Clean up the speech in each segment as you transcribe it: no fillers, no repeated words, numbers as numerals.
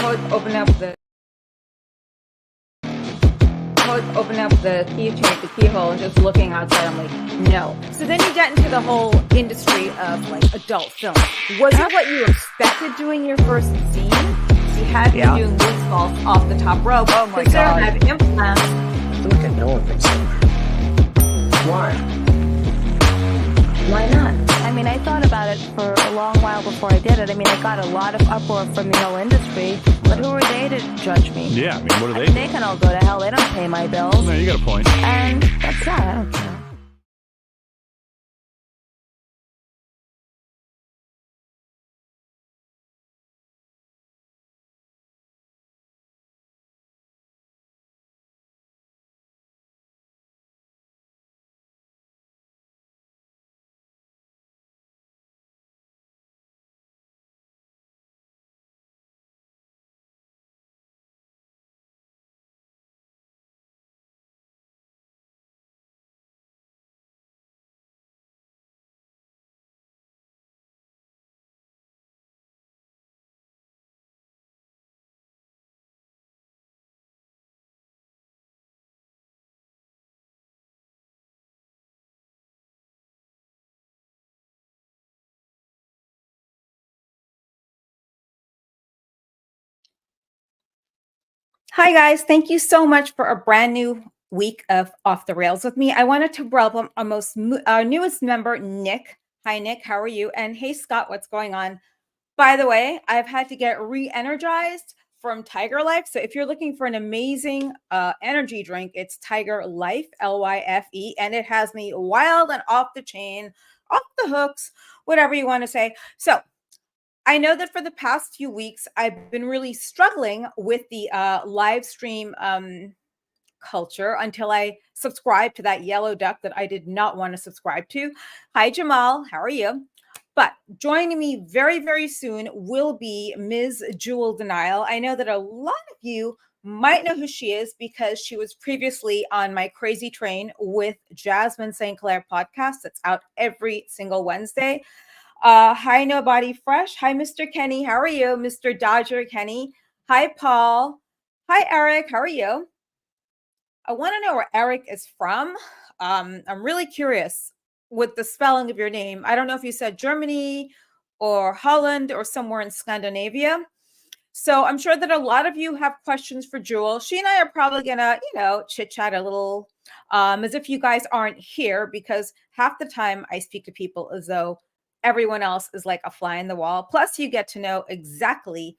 open up the keychain, the keyhole, and just looking outside. I'm like, no. So then you get into the whole industry of like adult film. Was it what you expected doing your first scene? You had me doing moonsaults off the top rope. Oh my God. I have implants. I feel like I know what makes it. Why? Why not? I mean, I thought about it for a long while before I did it. I mean, I got a lot of uproar from the whole industry, but who are they to judge me? Yeah, I mean, what are they? They can all go to hell. They don't pay my bills. No, you got a point. And that's that. I don't care. Hi, guys. Thank you so much for a brand new week of Off the Rails with me. I wanted to welcome our newest member, Nick. Hi, Nick. How are you? And hey, Scott, what's going on? By the way, I've had to get re-energized from Tiger Life. So if you're looking for an amazing energy drink, it's Tiger Life, Lyfe, and it has me wild and off the chain, off the hooks, whatever you want to say. So I know that for the past few weeks, I've been really struggling with the live stream culture until I subscribed to that yellow duck that I did not want to subscribe to. Hi, Jamal. How are you? But joining me very, very soon will be Ms. Jewel De Nyle. I know that a lot of you might know who she is because she was previously on my Crazy Train with Jasmin St Claire podcast that's out every single Wednesday. Hi, Nobody Fresh. Hi, Mr. Kenny. How are you? Mr. Dodger Kenny. Hi, Paul. Hi, Eric. How are you? I want to know where Eric is from. I'm really curious with the spelling of your name. I don't know if you said Germany or Holland or somewhere in Scandinavia. So I'm sure that a lot of you have questions for Jewel. She and I are probably going to, chit chat a little as if you guys aren't here, because half the time I speak to people as though everyone else is like a fly in the wall. Plus, you get to know exactly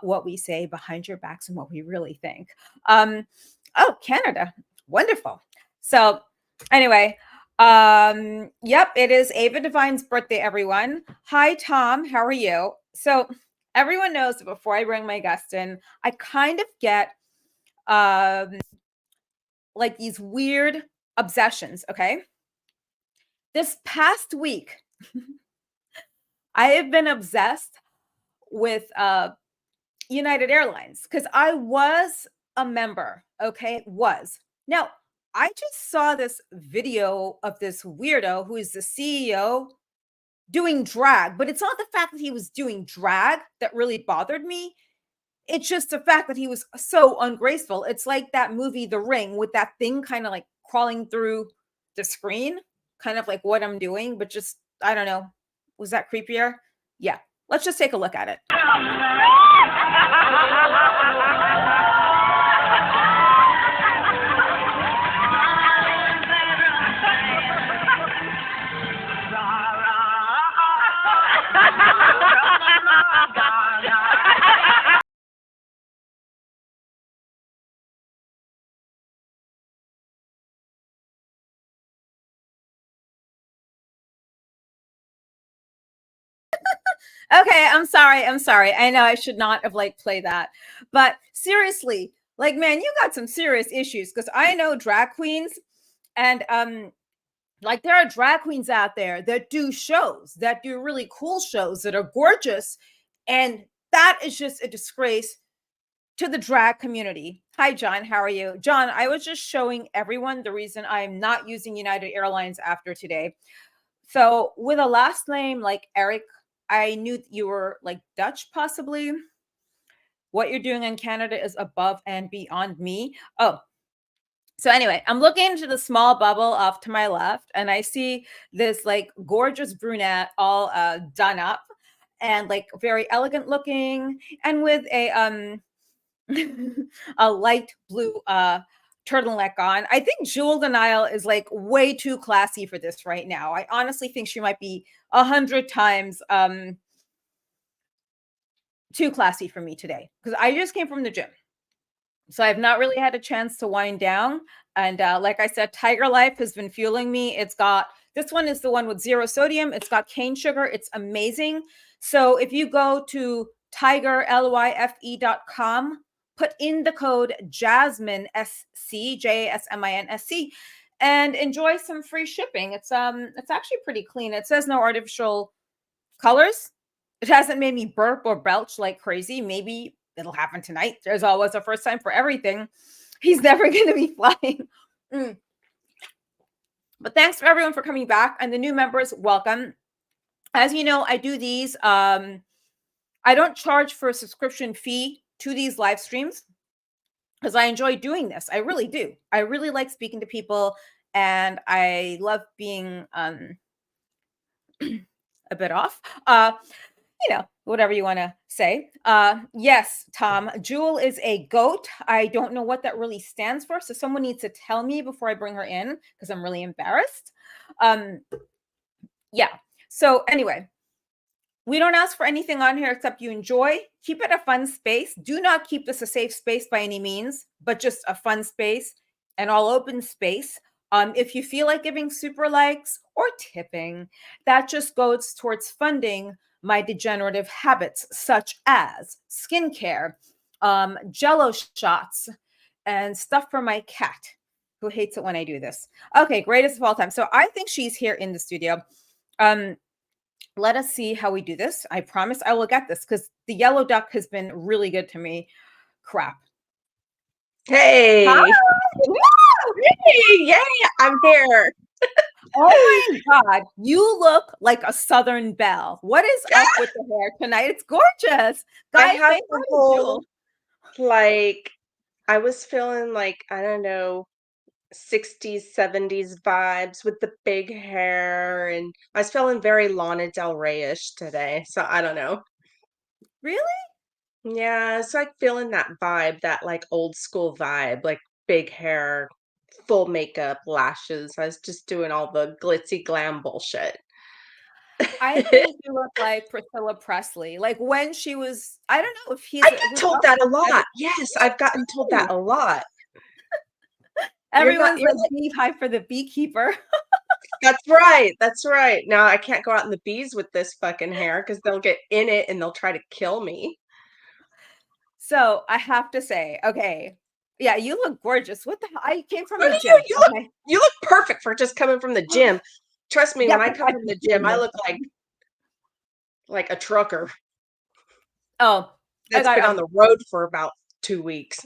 what we say behind your backs and what we really think. Oh, Canada. Wonderful. So anyway, yep, it is Ava Devine's birthday, everyone. Hi, Tom. How are you? So everyone knows that before I bring my guest in, I kind of get like these weird obsessions, okay? This past week, I have been obsessed with United Airlines because I was a member, okay? Was. Now, I just saw this video of this weirdo who is the CEO doing drag, but it's not the fact that he was doing drag that really bothered me. It's just the fact that he was so ungraceful. It's like that movie, The Ring, with that thing kind of like crawling through the screen, kind of like what I'm doing, but just, I don't know. Was that creepier? Yeah. Let's just take a look at it. Okay, I'm sorry. I know I should not have played that. But seriously, man, you got some serious issues, because I know drag queens, and there are drag queens out there that do shows, that do really cool shows that are gorgeous, and that is just a disgrace to the drag community. Hi, John. How are you? John, I was just showing everyone the reason I'm not using United Airlines after today. So with a last name like Eric, I knew you were Dutch, possibly. What you're doing in Canada is above and beyond me. Oh, so anyway, I'm looking into the small bubble off to my left, and I see this like gorgeous brunette all done up and like very elegant looking, and with a light blue turtleneck on. I think Jewel De Nyle is like way too classy for this right now. I honestly think she might be 100 times too classy for me today because I just came from the gym. So I've not really had a chance to wind down. And like I said, Tiger Life has been fueling me. It's got, this one is the one with 0 sodium. It's got cane sugar. It's amazing. So if you go to tigerlyfe.com, put in the code Jasmin SC, JASMINSC, and enjoy some free shipping. It's actually pretty clean. It says no artificial colors. It hasn't made me burp or belch like crazy. Maybe it'll happen tonight. There's always a first time for everything. He's never going to be flying. But thanks for everyone for coming back. And the new members, welcome. As you know, I do these. I don't charge for a subscription fee to these live streams because I enjoy doing this. I really do. I really like speaking to people, and I love being a bit off. Whatever you want to say. Yes, Tom, Jewel is a goat. I don't know what that really stands for. So someone needs to tell me before I bring her in because I'm really embarrassed. Yeah. So anyway, we don't ask for anything on here except you enjoy. Keep it a fun space. Do not keep this a safe space by any means, but just a fun space, an all open space. If you feel like giving super likes or tipping, that just goes towards funding my degenerative habits, such as skincare, jello shots, and stuff for my cat, who hates it when I do this. Okay, greatest of all time. So I think she's here in the studio. Let us see how we do this. I promise I will get this because the yellow duck has been really good to me. Crap. Hey. Hi. Hey, yay, I'm here. Oh my God, you look like a Southern belle. What is up with the hair tonight? It's gorgeous. I Guys, had say the hi to whole, Jewel. like, I was feeling like, I don't know, 60s, 70s vibes with the big hair, and I was feeling very Lana Del Rey-ish today, so I don't know. Really? Yeah, it's like feeling that vibe, that like old school vibe, like big hair, full makeup, lashes. I was just doing all the glitzy glam bullshit. I think you look like Priscilla Presley. Like when she was, I don't know if I he's get who's told up. that a lot. Yes, I've gotten told that a lot. Everyone's you're like beehive for the beekeeper. That's right. That's right. Now I can't go out in the bees with this fucking hair because they'll get in it and they'll try to kill me. So I have to say, okay, yeah, you look gorgeous. What the hell? I came from What the do gym. Okay. you look perfect for just coming from the gym. Trust me, Yeah, when I but come I've from been the gym, I doing look this. like a trucker Oh, I that's got been on the road for about 2 weeks.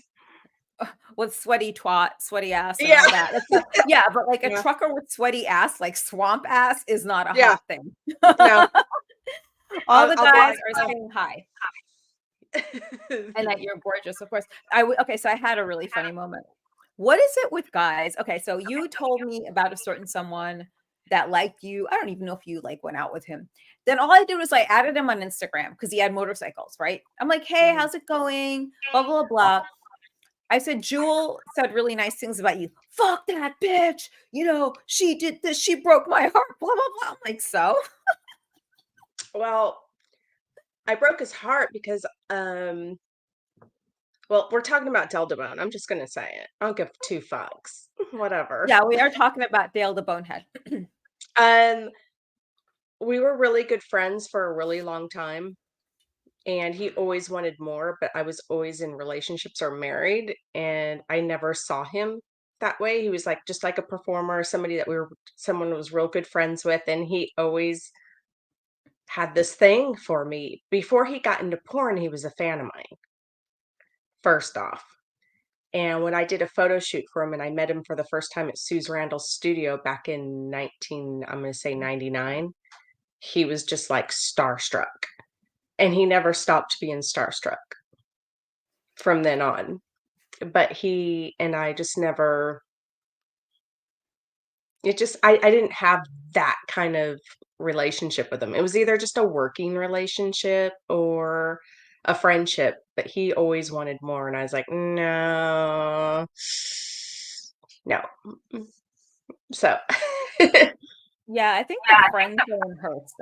with sweaty twat, sweaty ass, and Yeah. all that. Yeah, but like a Yeah. trucker with sweaty ass, like swamp ass, is not a Yeah. hot thing. No. All the I'll be guys like, are saying hi oh. and that you're gorgeous, of course. Okay, so I had a really funny moment. What is it with guys? Okay, so you told me about a certain someone that liked you. I don't even know if you like went out with him. Then all I did was I added him on Instagram because he had motorcycles, right? I'm like, hey, how's it going? Blah, blah, blah. I said, Jewel said really nice things about you. Fuck that bitch. You know, she did this. She broke my heart. Blah, blah, blah. I'm like, so? Well, I broke his heart because well, we're talking about Deldemone. I'm just gonna say it. I don't give two fucks. Whatever. Yeah, we are talking about Dale the Bonehead. Um, we were really good friends for a really long time, and he always wanted more, but I was always in relationships or married, and I never saw him that way. He was like just like a performer, somebody that someone was real good friends with, and he always had this thing for me. Before he got into porn, he was a fan of mine, first off. And when I did a photo shoot for him and I met him for the first time at Suze Randall's studio back in I'm going to say 99, he was just like starstruck. And he never stopped being starstruck. from then on. But he and I just never it just I didn't have that kind of relationship with him. It was either just a working relationship or a friendship, but he always wanted more, and I was like, "No. No." Mm-mm. So Yeah, I think the friend zone hurts.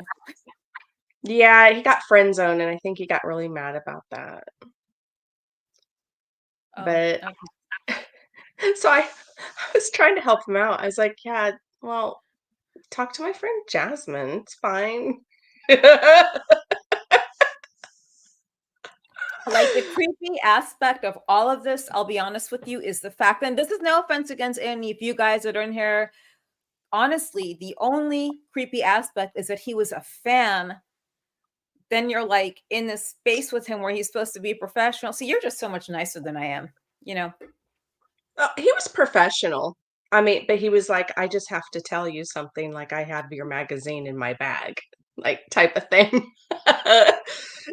yeah, he got friend zoned, and I think he got really mad about that. Oh, But okay. so I was trying to help him out. I was like, "Yeah, well, talk to my friend Jasmine. It's fine." Like the creepy aspect of all of this, I'll be honest with you, is the fact, and this is no offense against any of you guys that are in here. Honestly, the only creepy aspect is that he was a fan. Then you're like in this space with him where he's supposed to be professional. So you're just so much nicer than I am, you know? He was professional. I mean, but he was like, "I just have to tell you something, like, I have your magazine in my bag," like, type of thing.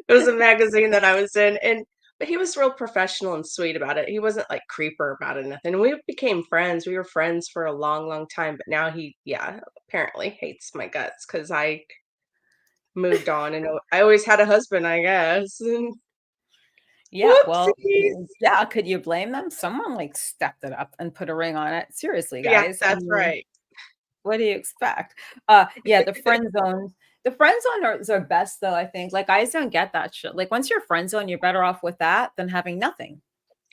It was a magazine that I was in, and but he was real professional and sweet about it. He wasn't, like, creeper about it, nothing. We became friends. We were friends for a long, long time, but now he, yeah, apparently hates my guts because I moved on, and I always had a husband, I guess, and Yeah, well, whoopsies. yeah, could you blame them? Someone like stepped it up and put a ring on it. Seriously, Yeah, guys. I that's mean, right. what do you expect? Yeah, the friend zone. The friend zone is our best though, I think. Like guys don't get that shit. Like once you're friend zone, you're better off with that than having nothing.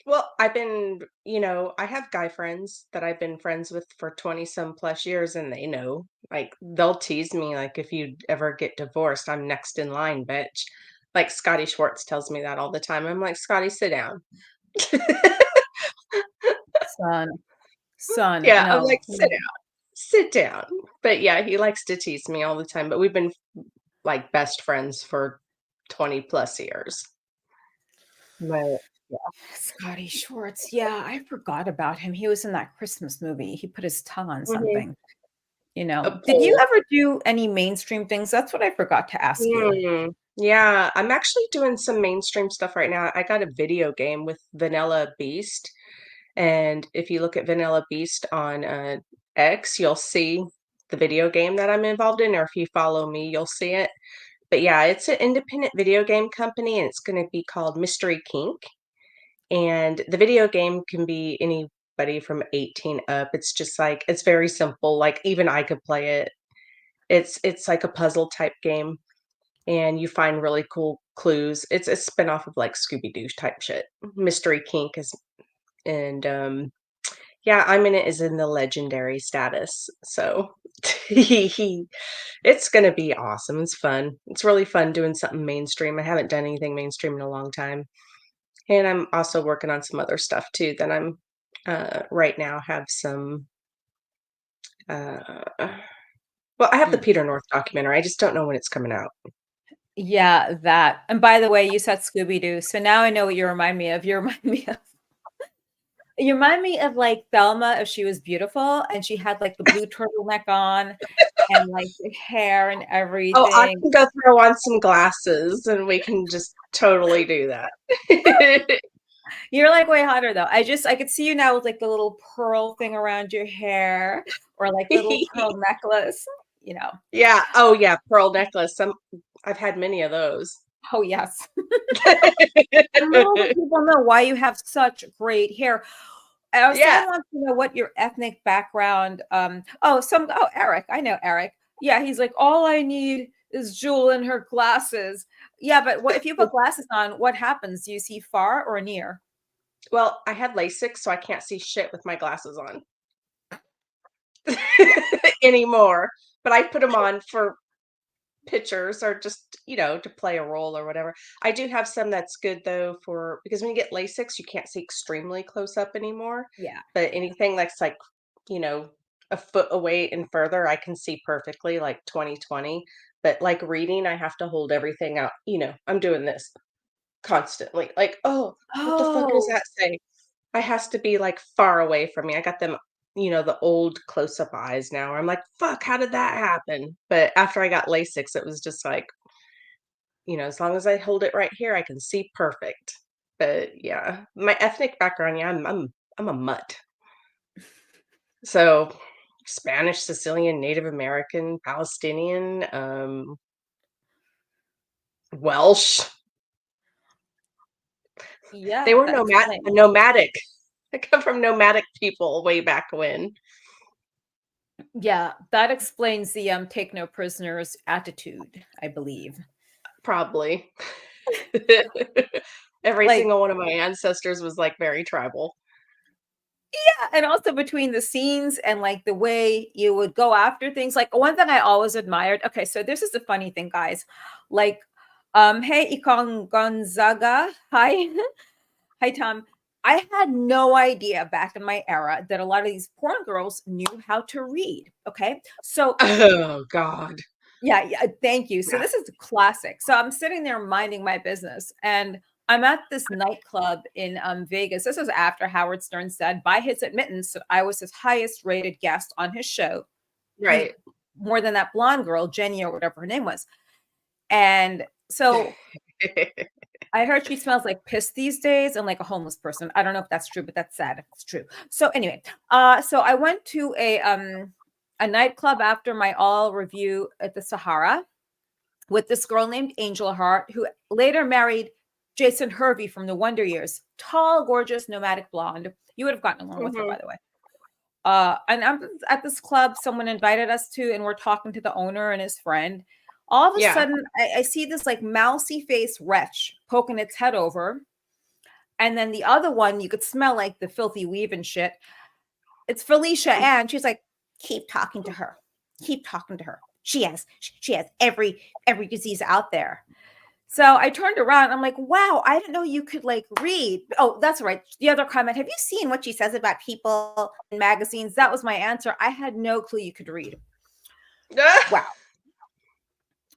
Well, I've been, I have guy friends that I've been friends with for 20 some plus years, and they know. Like, they'll tease me, like, if you ever get divorced, I'm next in line, bitch. Like, Scotty Schwartz tells me that all the time. I'm like, Scotty, sit down. Son, son, Yeah, I'm no. like, sit down, sit down. But yeah, he likes to tease me all the time. But we've been like best friends for 20 plus years. But Scotty Schwartz. Yeah, I forgot about him. He was in that Christmas movie. He put his tongue on mhm, something. a Did you pole. ever do any mainstream things? That's what I forgot to ask you. Yeah, I'm actually doing some mainstream stuff right now. I got a video game with Vanilla Beast, and if you look at Vanilla Beast on X, you'll see the video game that I'm involved in, or if you follow me, you'll see it. But yeah, it's an independent video game company, and it's going to be called Mystery Kink. And the video game can be anybody from 18 up. It's just like it's very simple. Like even I could play it. It's like a puzzle type game and you find really cool clues. It's a spinoff of like Scooby Doo type shit. Mystery Kink is, and yeah, I'm in it is in the legendary status. So he, it's gonna be awesome. It's fun. It's really fun doing something mainstream. I haven't done anything mainstream in a long time, and I'm also working on some other stuff too. That I'm right now have some. Uh, well, I have the Mm. Peter North documentary. I just don't know when it's coming out. Yeah, that. And by the way, you said Scooby Doo. So now I know what you remind me of. You remind me of like Thelma if she was beautiful and she had like the blue turtleneck on and like the hair and Oh, I everything. can go throw on some glasses and we can just totally do that. You're like way hotter though. I could see you now with like the little pearl thing around your hair or like little pearl necklace, you know. Yeah. Oh, yeah. Pearl necklace. I've had many of those. Oh yes. I don't know if people know why you have such great hair. Yeah. Someone wants to know what your ethnic background. Eric. I know Eric. Yeah, he's like, all I need is Jewel and her glasses. Yeah, but what if you put glasses on? What happens? Do you see far or near? Well, I had LASIK, so I can't see shit with my glasses on anymore. But I put them on for pictures or just, to play a role or whatever. I do have some that's good though for because when you get LASIK, you can't see extremely close up anymore. Yeah. But anything that's like, you know, a foot away and further, I can see perfectly, like 20/20. But like reading, I have to hold everything out. I'm doing this constantly. Like, oh, what the fuck does Oh, that say? I has to be like far away from me. I got them, the old close up eyes now. I'm like, fuck, how did that happen? But after I got LASIX, it was just like, as long as I hold it right here, I can see perfect. But yeah, my ethnic background, yeah, I'm a mutt. So Spanish, Sicilian, Native American, Palestinian, Welsh. They Yeah, were that explains. nomadic. I come from nomadic people way back when. Yeah, that explains the take no prisoners attitude, I believe. Probably. Every Like, single one of my ancestors was like very tribal. yeah, and also between the scenes and like the way you would go after things. Like one thing I always admired. Okay, so this is the funny thing, guys. Like, hey, Ikon Gonzaga. Hi. Hi, Tom. I had no idea back in my era that a lot of these porn girls knew how to read. Okay. So, Oh God. yeah, yeah, thank you. So, Yeah. this is a classic. So, I'm sitting there minding my business and I'm at this nightclub in Vegas. This was after Howard Stern said, by his admittance, that I was his highest rated guest on his show. He Right. more than that blonde girl, Jenny, or whatever her name was. And so I heard she smells like piss these days and like a homeless person. I don't know if that's true, but that's sad if it's true. So anyway, so I went to a nightclub after my all review at the Sahara with this girl named Angel Heart, who later married Jason Hervey from the Wonder Years. Tall, gorgeous, nomadic blonde. You would have gotten along with her, Mhm. by the way. And I'm at this club someone invited us to, and we're talking to the owner and his friend. All of a Yeah. sudden, I see this like mousy face wretch poking its head over. And then the other one, you could smell like the filthy weave and shit. It's Felicia Ann. She's like, keep talking to her. Keep talking to her. She has every disease out there. So I turned around. I'm like, wow, I didn't know you could like read. Oh, that's right. The other comment, have you seen what she says about people in magazines? That was my answer. I had no clue you could read. Wow.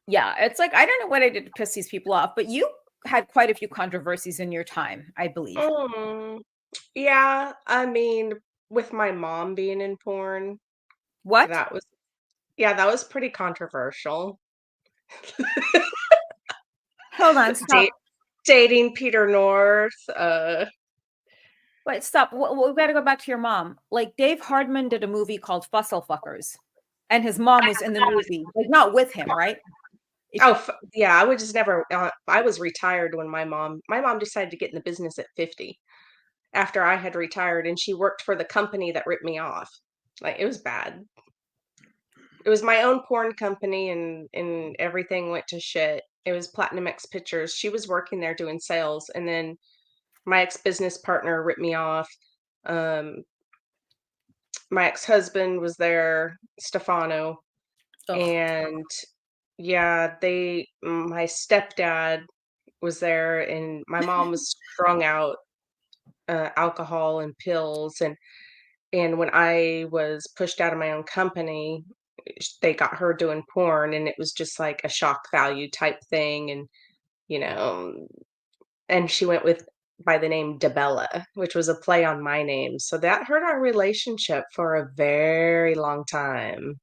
Yeah. It's like, I don't know what I did to piss these people off, but you had quite a few controversies in your time, I believe. Mm, yeah, I mean, with my mom being in porn, What? that was yeah, that was pretty controversial. Hold on, stop. Date Dating Peter North, Wait, stop. We got to go back to your mom. Like Dave Hardman did a movie called Fussle Fuckers, and his mom was in the movie, like not with him, right? If oh, yeah, I would just never I was retired when my mom decided to get in the business at 50 after I had retired, and she worked for the company that ripped me off. Like, it was bad. It was my own porn company and everything went to shit. It was Platinum X Pictures. She was working there doing sales, and then my ex-business partner ripped me off. Um, my ex-husband was there, Stefano, ugh, and yeah, my stepdad was there, and my mom was strung out, alcohol and pills, and when I was pushed out of my own company, they got her doing porn, and it was just like a shock value type thing, and you know, and she went with by the name Debella, which was a play on my name. So that hurt our relationship for a very long time.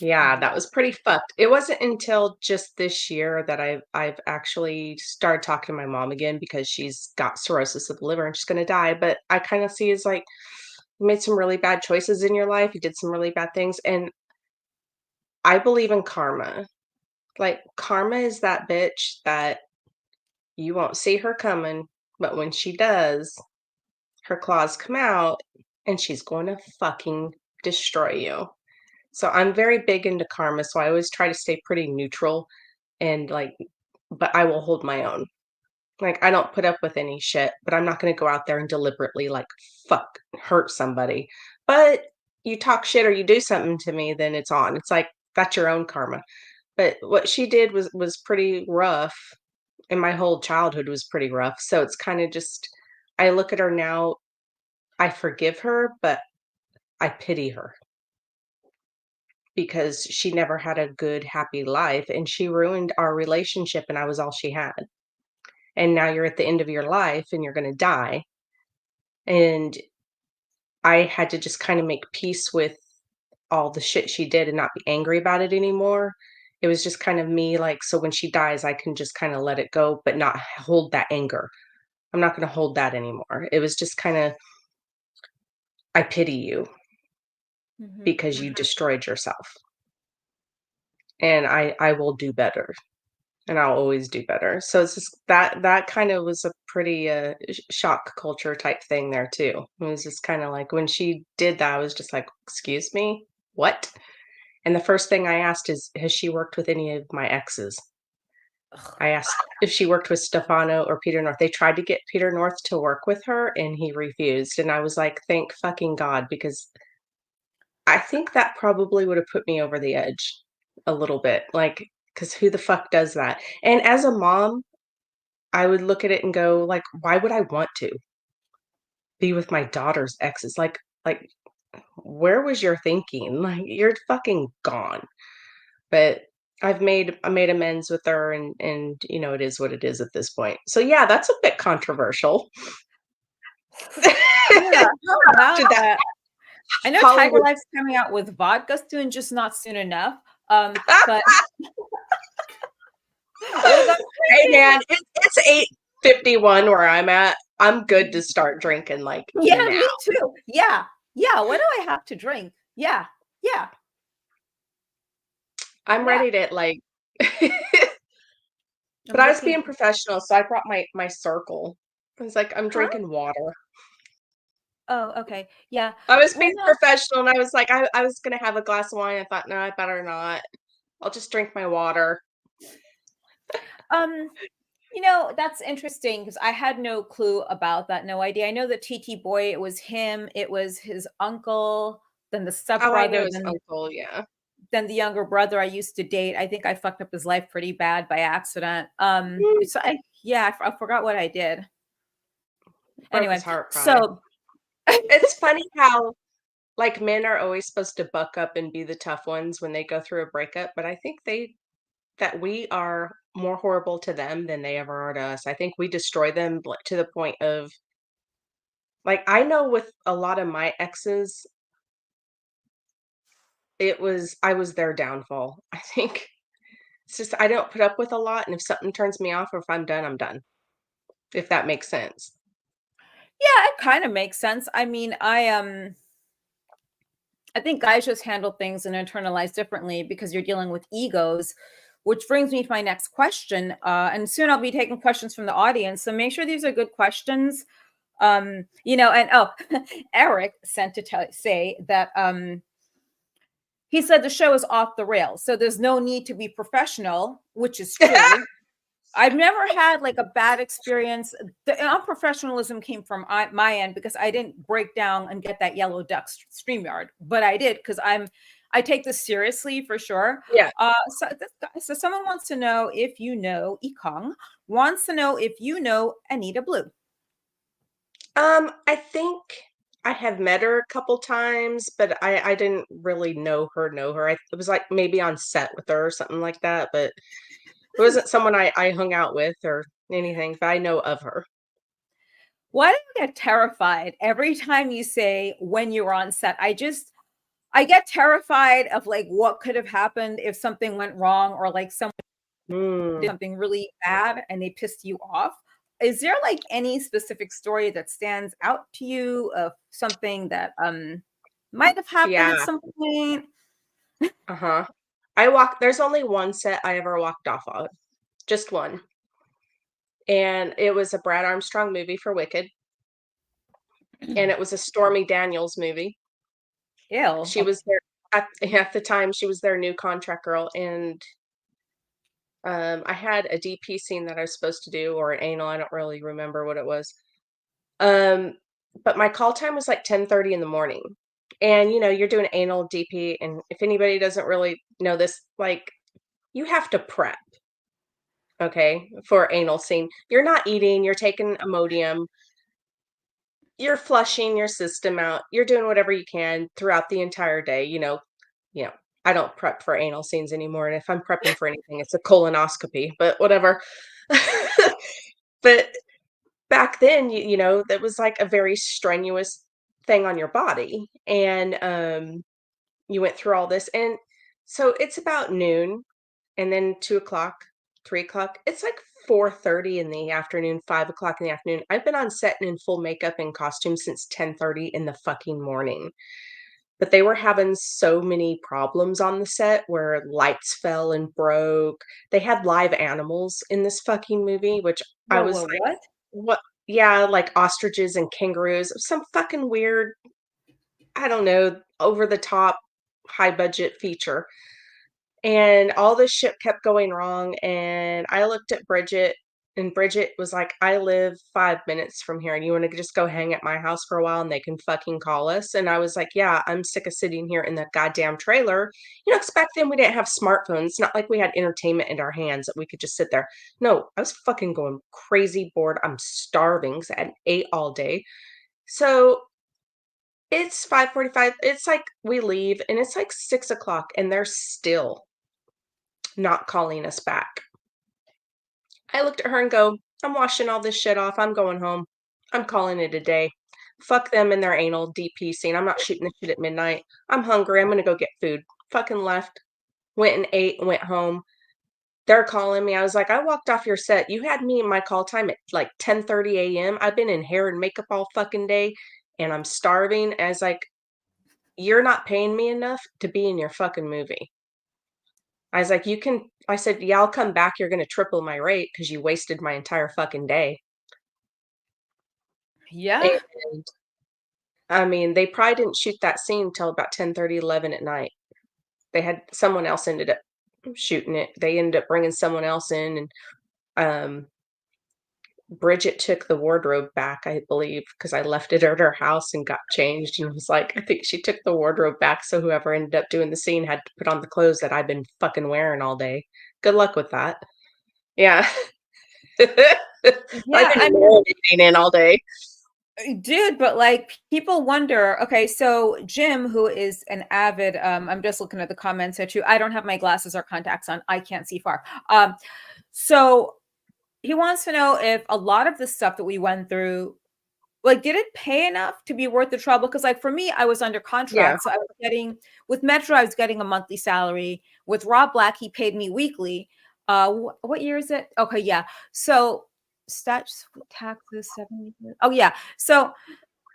Yeah, that wow. was pretty fucked. It wasn't until just this year that I've actually started talking to my mom again because she's got cirrhosis of the liver and she's gonna die. But I kind of see as like you made some really bad choices in your life. You did some really bad things, and I believe in karma. Like karma is that bitch that you won't see her coming, but when she does, her claws come out and she's going to fucking destroy you. So I'm very big into karma, so I always try to stay pretty neutral and like but I will hold my own. Like I don't put up with any shit, but I'm not going to go out there and deliberately like fuck hurt somebody. But you talk shit or you do something to me, then it's on. It's like that's your own karma. But what she did was pretty rough and my whole childhood was pretty rough. So it's kind of just I look at her now, I forgive her, but I pity her because she never had a good, happy life and she ruined our relationship and I was all she had. And now you're at the end of your life and you're going to die. And I had to just kind of make peace with all the shit she did and not be angry about it anymore. it was just kind of me, like, so when she dies, I can just kind of let it go, but not hold that anger. I'm not going to hold that anymore. It was just kind of, I pity you Mhm. because you destroyed yourself. And I will do better. And I'll always do better. So it's just that kind of was a pretty shock culture type thing there too. It was just kind of like when she did that, I was just like, "Excuse me, what?" And the first thing I asked is, "Has she worked with any of my exes?" I asked if she worked with Stefano or Peter North. They tried to get Peter North to work with her, and he refused. And I was like, "Thank fucking God," because I think that probably would have put me over the edge a little bit, like, because who the fuck does that? And as a mom, I would look at it and go, like, "Why would I want to be with my daughter's exes?" Like, where was your thinking? Like, you're fucking gone. But I made amends with her and, it is what it is at this point. So, yeah, that's a bit controversial. Yeah, how about After that, that? I know Tiger Hollywood. Life's coming out with vodka soon, just not soon enough. But with us Hey, drinking, man, it's 8:51 where I'm at. I'm good to start drinking, like, yeah, now. me too. Yeah, yeah. What do I have to drink? Yeah, yeah, I'm yeah. ready to, like but I'm I was looking. being professional, so I brought my circle. I was like, "I'm Huh? drinking water." Oh, okay. Yeah. I was Well, being no. professional, and I was like, I was gonna have a glass of wine. I thought, "No, I better not. I'll just drink my water." Um, that's interesting because I had no clue about that, no idea. I know that TT Boy, it was him, it was his uncle, then the Oh, I knew stepbrother, his then uncle, yeah. the younger brother I used to date. I think I fucked up his life pretty bad by accident. Mm, So I forgot what I did. broke his Anyway, heart probably. so It's funny how, like, men are always supposed to buck up and be the tough ones when they go through a breakup, but I think that we are more horrible to them than they ever are to us. I think we destroy them, like, to the point of like, I know with a lot of my exes, I was their downfall. I think it's just I don't put up with a lot, and if something turns me off or if I'm done, I'm done, if that makes sense. yeah, it kind of makes sense. I mean, I think guys just handle things and internalize differently because you're dealing with egos, which brings me to my next question. And soon I'll be taking questions from the audience. So make sure these are good questions. And oh, Eric sent to say that he said the show is off the rails. So there's no need to be professional, which is true. I've never had like a bad experience. The unprofessionalism came from my end because I didn't break down and get that yellow duck StreamYard, but I did because I take this seriously for sure. Yeah. So someone wants to know if you know Ikong wants to know if you know Anita Blue. I think I have met her a couple times, but I didn't really know her. It was, like, maybe on set with her or something like that, but it wasn't someone I hung out with or anything, but I know of her. Why do I get terrified every time you say when you were on set? I get terrified of like what could have happened if something went wrong or like someone did Mm, something really bad and they pissed you off. Is there like any specific story that stands out to you of something that might have happened at yeah, some point? uh-huh. There's only one set I ever walked off of, just one, and it was a Brad Armstrong movie for Wicked, and it was a Stormy Daniels movie. Ew. She was there at the time, she was their new contract girl, and, I had a DP scene that I was supposed to do or an anal, I don't really remember what it was. Um, but my call time was, like, 10:30 in the morning, and, you're doing anal DP, and if anybody doesn't really know this, like, you have to prep, okay, for anal scene. You're not eating, you're taking Imodium, you're flushing your system out, you're doing whatever you can throughout the entire day, you know, I don't prep for anal scenes anymore, and if I'm prepping for anything, it's a colonoscopy, but whatever. But back then, that was, like, a very strenuous thing on your body, and, you went through all this, and so it's about noon, and then 2 o'clock, 3 o'clock. It's like 4:30 in the afternoon, 5 o'clock in the afternoon. I've been on set and in full makeup and costume since 10:30 in the fucking morning. But they were having so many problems on the set where lights fell and broke. They had live animals in this fucking movie, which I Whoa, was whoa, like, what? "What?" Yeah, like ostriches and kangaroos, some fucking weird, I don't know, over the top, high budget feature. And all this shit kept going wrong, and I looked at Bridget, and Bridget was like, "I live 5 minutes from here, and you wanna just go hang at my house for a while, and they can fucking call us?" And I was like, "Yeah, I'm sick of sitting here in that goddamn trailer." You know, 'cause back then we didn't have smartphones, it's not like we had entertainment in our hands that we could just sit there. No, I was fucking going crazy bored, I'm starving 'cause I hadn't ate all day. So, it's 5:45, it's like we leave, and it's like 6 o'clock, and they're still not calling us back. I looked at her and go, "I'm washing all this shit off. I'm going home. I'm calling it a day. Fuck them and their anal DP scene. I'm not shooting this shit at midnight. I'm hungry. I'm gonna go get food." Fucking left, went and ate and went home. They're calling me. I was like, "I walked off your set. You had me in my call time at like 10:30 a.m. I've been in hair and makeup all fucking day and I'm starving." And I was like, "You're not paying me enough to be in your fucking movie." I was like, "You can," I said, "Yeah, I'll come back. You're gonna triple my rate because you wasted my entire fucking day." Yeah. And, I mean, they probably didn't shoot that scene till about 10:30, 11 at night. They had someone else ended up shooting it. They ended up bringing someone else in, and, um, Bridget took the wardrobe back, I believe, because I left it at her house and got changed, and was like, I think she took the wardrobe back, so whoever ended up doing the scene had to put on the clothes that I've been fucking wearing all day. Good luck with that. Yeah. I've Yeah, I been mean, marinating in all day. dude, but like people wonder, okay, so Jim, who is an avid, I'm just looking at the comments here too. I don't have my glasses or contacts on. I can't see far. So he wants to know if a lot of the stuff that we went through, like, did it pay enough to be worth the trouble? Because, like, for me, I was under Yeah, contract, so I was getting with Metro, I was getting a monthly salary. With Rob Black, he paid me weekly. What year is it? Okay, yeah. So stats taxes 7 years. Oh yeah. So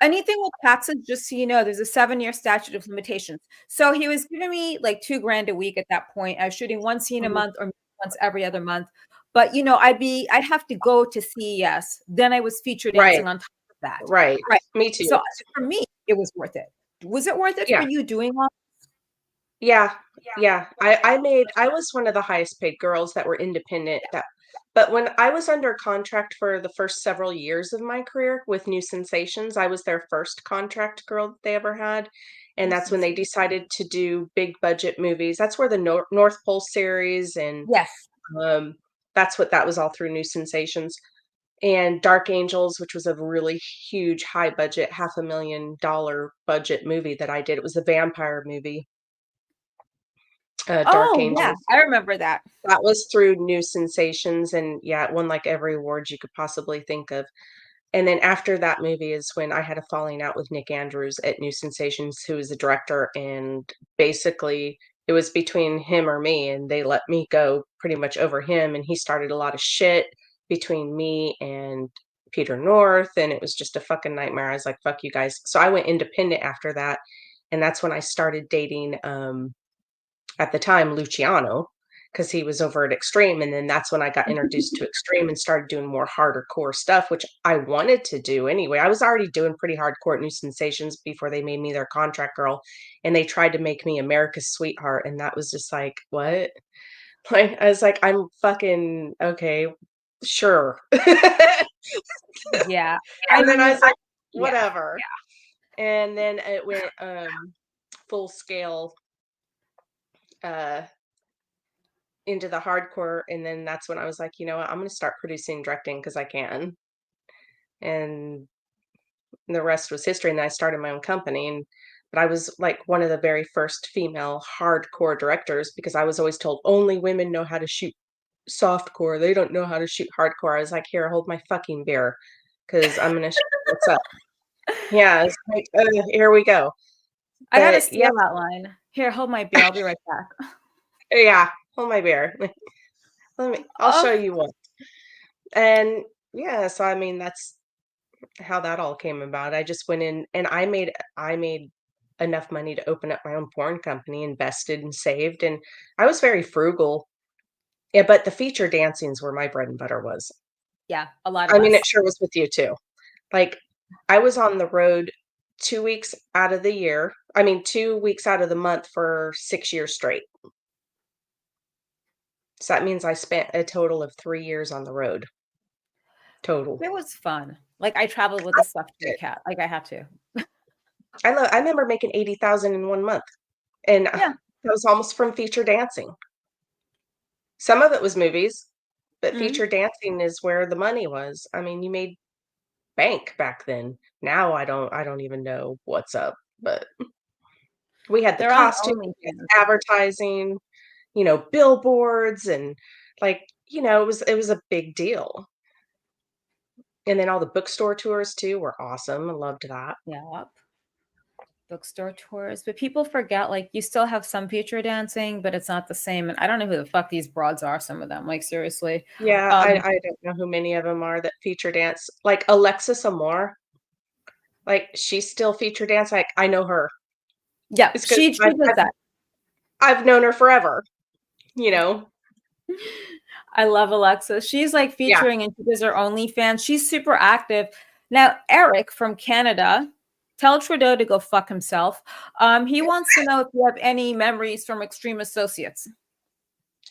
anything with taxes, just so you know, there's a 7-year statute of limitations. So he was giving me like 2 grand a week at that point. I was shooting one scene a mhm, month or once every other month. But I'd have to go to CES. Then I was feature right, dancing on top of that. right. Right. Me So too. for me, it was worth it. Was it worth it for Yeah. you doing all? Yeah, yeah. I was one of the highest paid girls that were independent that, but when I was under contract for the first several years of my career with New Sensations, I was their first contract girl that they ever had. And that's when they decided to do big budget movies. That's where the North Pole series and Yes. um that was all through New Sensations. And Dark Angels, which was a really huge high budget, $500,000 budget movie that I did. It was a vampire movie, Dark Oh yeah, Angels. I remember that. That was through New Sensations, and yeah, it won, like, every award you could possibly think of. And then after that movie is when I had a falling out with Nick Andrews at New Sensations, who is the director, and basically, it was between him or me, and they let me go pretty much over him, and he started a lot of shit between me and Peter North, and it was just a fucking nightmare. I was like, "Fuck you guys." So I went independent after that, and that's when I started dating, at the time, Luciano, because he was over at Extreme, and then that's when I got introduced to Extreme and started doing more harder core stuff, which I wanted to do anyway. I was already doing pretty hardcore at New Sensations before they made me their contract girl, and they tried to make me America's sweetheart, and that was just like, "What?" Like, I was like, "I'm fucking okay, sure." Yeah. I And then I mean, was like, yeah. "Whatever." And then it went, full scale, uh into the hardcore, and then that's when I was like, "You know what? I'm gonna start producing and directing because I can." And the rest was history, and then I started my own company, and but I was, like, one of the very first female hardcore directors because I was always told, "Only women know how to shoot softcore, they don't know how to shoot hardcore." I was like, "Here, hold my fucking beer, because 'cause I'm gonna show you what's up." Yeah, it's like, here we go." I gotta But yeah, steal that line. Here, hold my beer. I'll be right back. yeah, hold my beer. I'll Oh, show you what. And yeah, so I mean, that's how that all came about. I just went in and I made enough money to open up my own porn company, invested and saved, and I was very frugal. Yeah, but the feature dancings where my bread and butter was. yeah, a lot of I mean, us. it sure was with you too. Like, I was on the road 2 weeks out of the year. I mean, 2 weeks out of the month for 6 years straight. So that means I spent a total of 3 years on the road, total. It was fun. Like, I traveled with I a loved stuffed kitty it. cat. Like, I had to. I remember making 80,000 in 1 month, and, Yeah. that was almost from feature dancing. Some of it was movies, but Mhm. feature dancing is where the money was. I mean, you made bank back then. Now I don't even know what's up, but we had the They're on costume, we OnlyFans. had advertising, billboards and, like, it was a big deal. And then all the bookstore tours too were awesome. I loved that. Yep. Bookstore tours, but people forget, like, you still have some feature dancing, but it's not the same, and I don't know who the fuck these broads are, some of them, like, seriously. Yeah, I Um, I don't know who many of them are that feature dance. Like, Alexis Amore, like, she's still feature dance, like, I know her. yeah, It's 'cause she does that. I've known her forever, you know? I love Alexa. She's, like, Yeah. featuring and she does her OnlyFans. She's super active. Now, Eric from Canada, tell Trudeau to go fuck himself. He wants to know if you have any memories from Extreme Associates.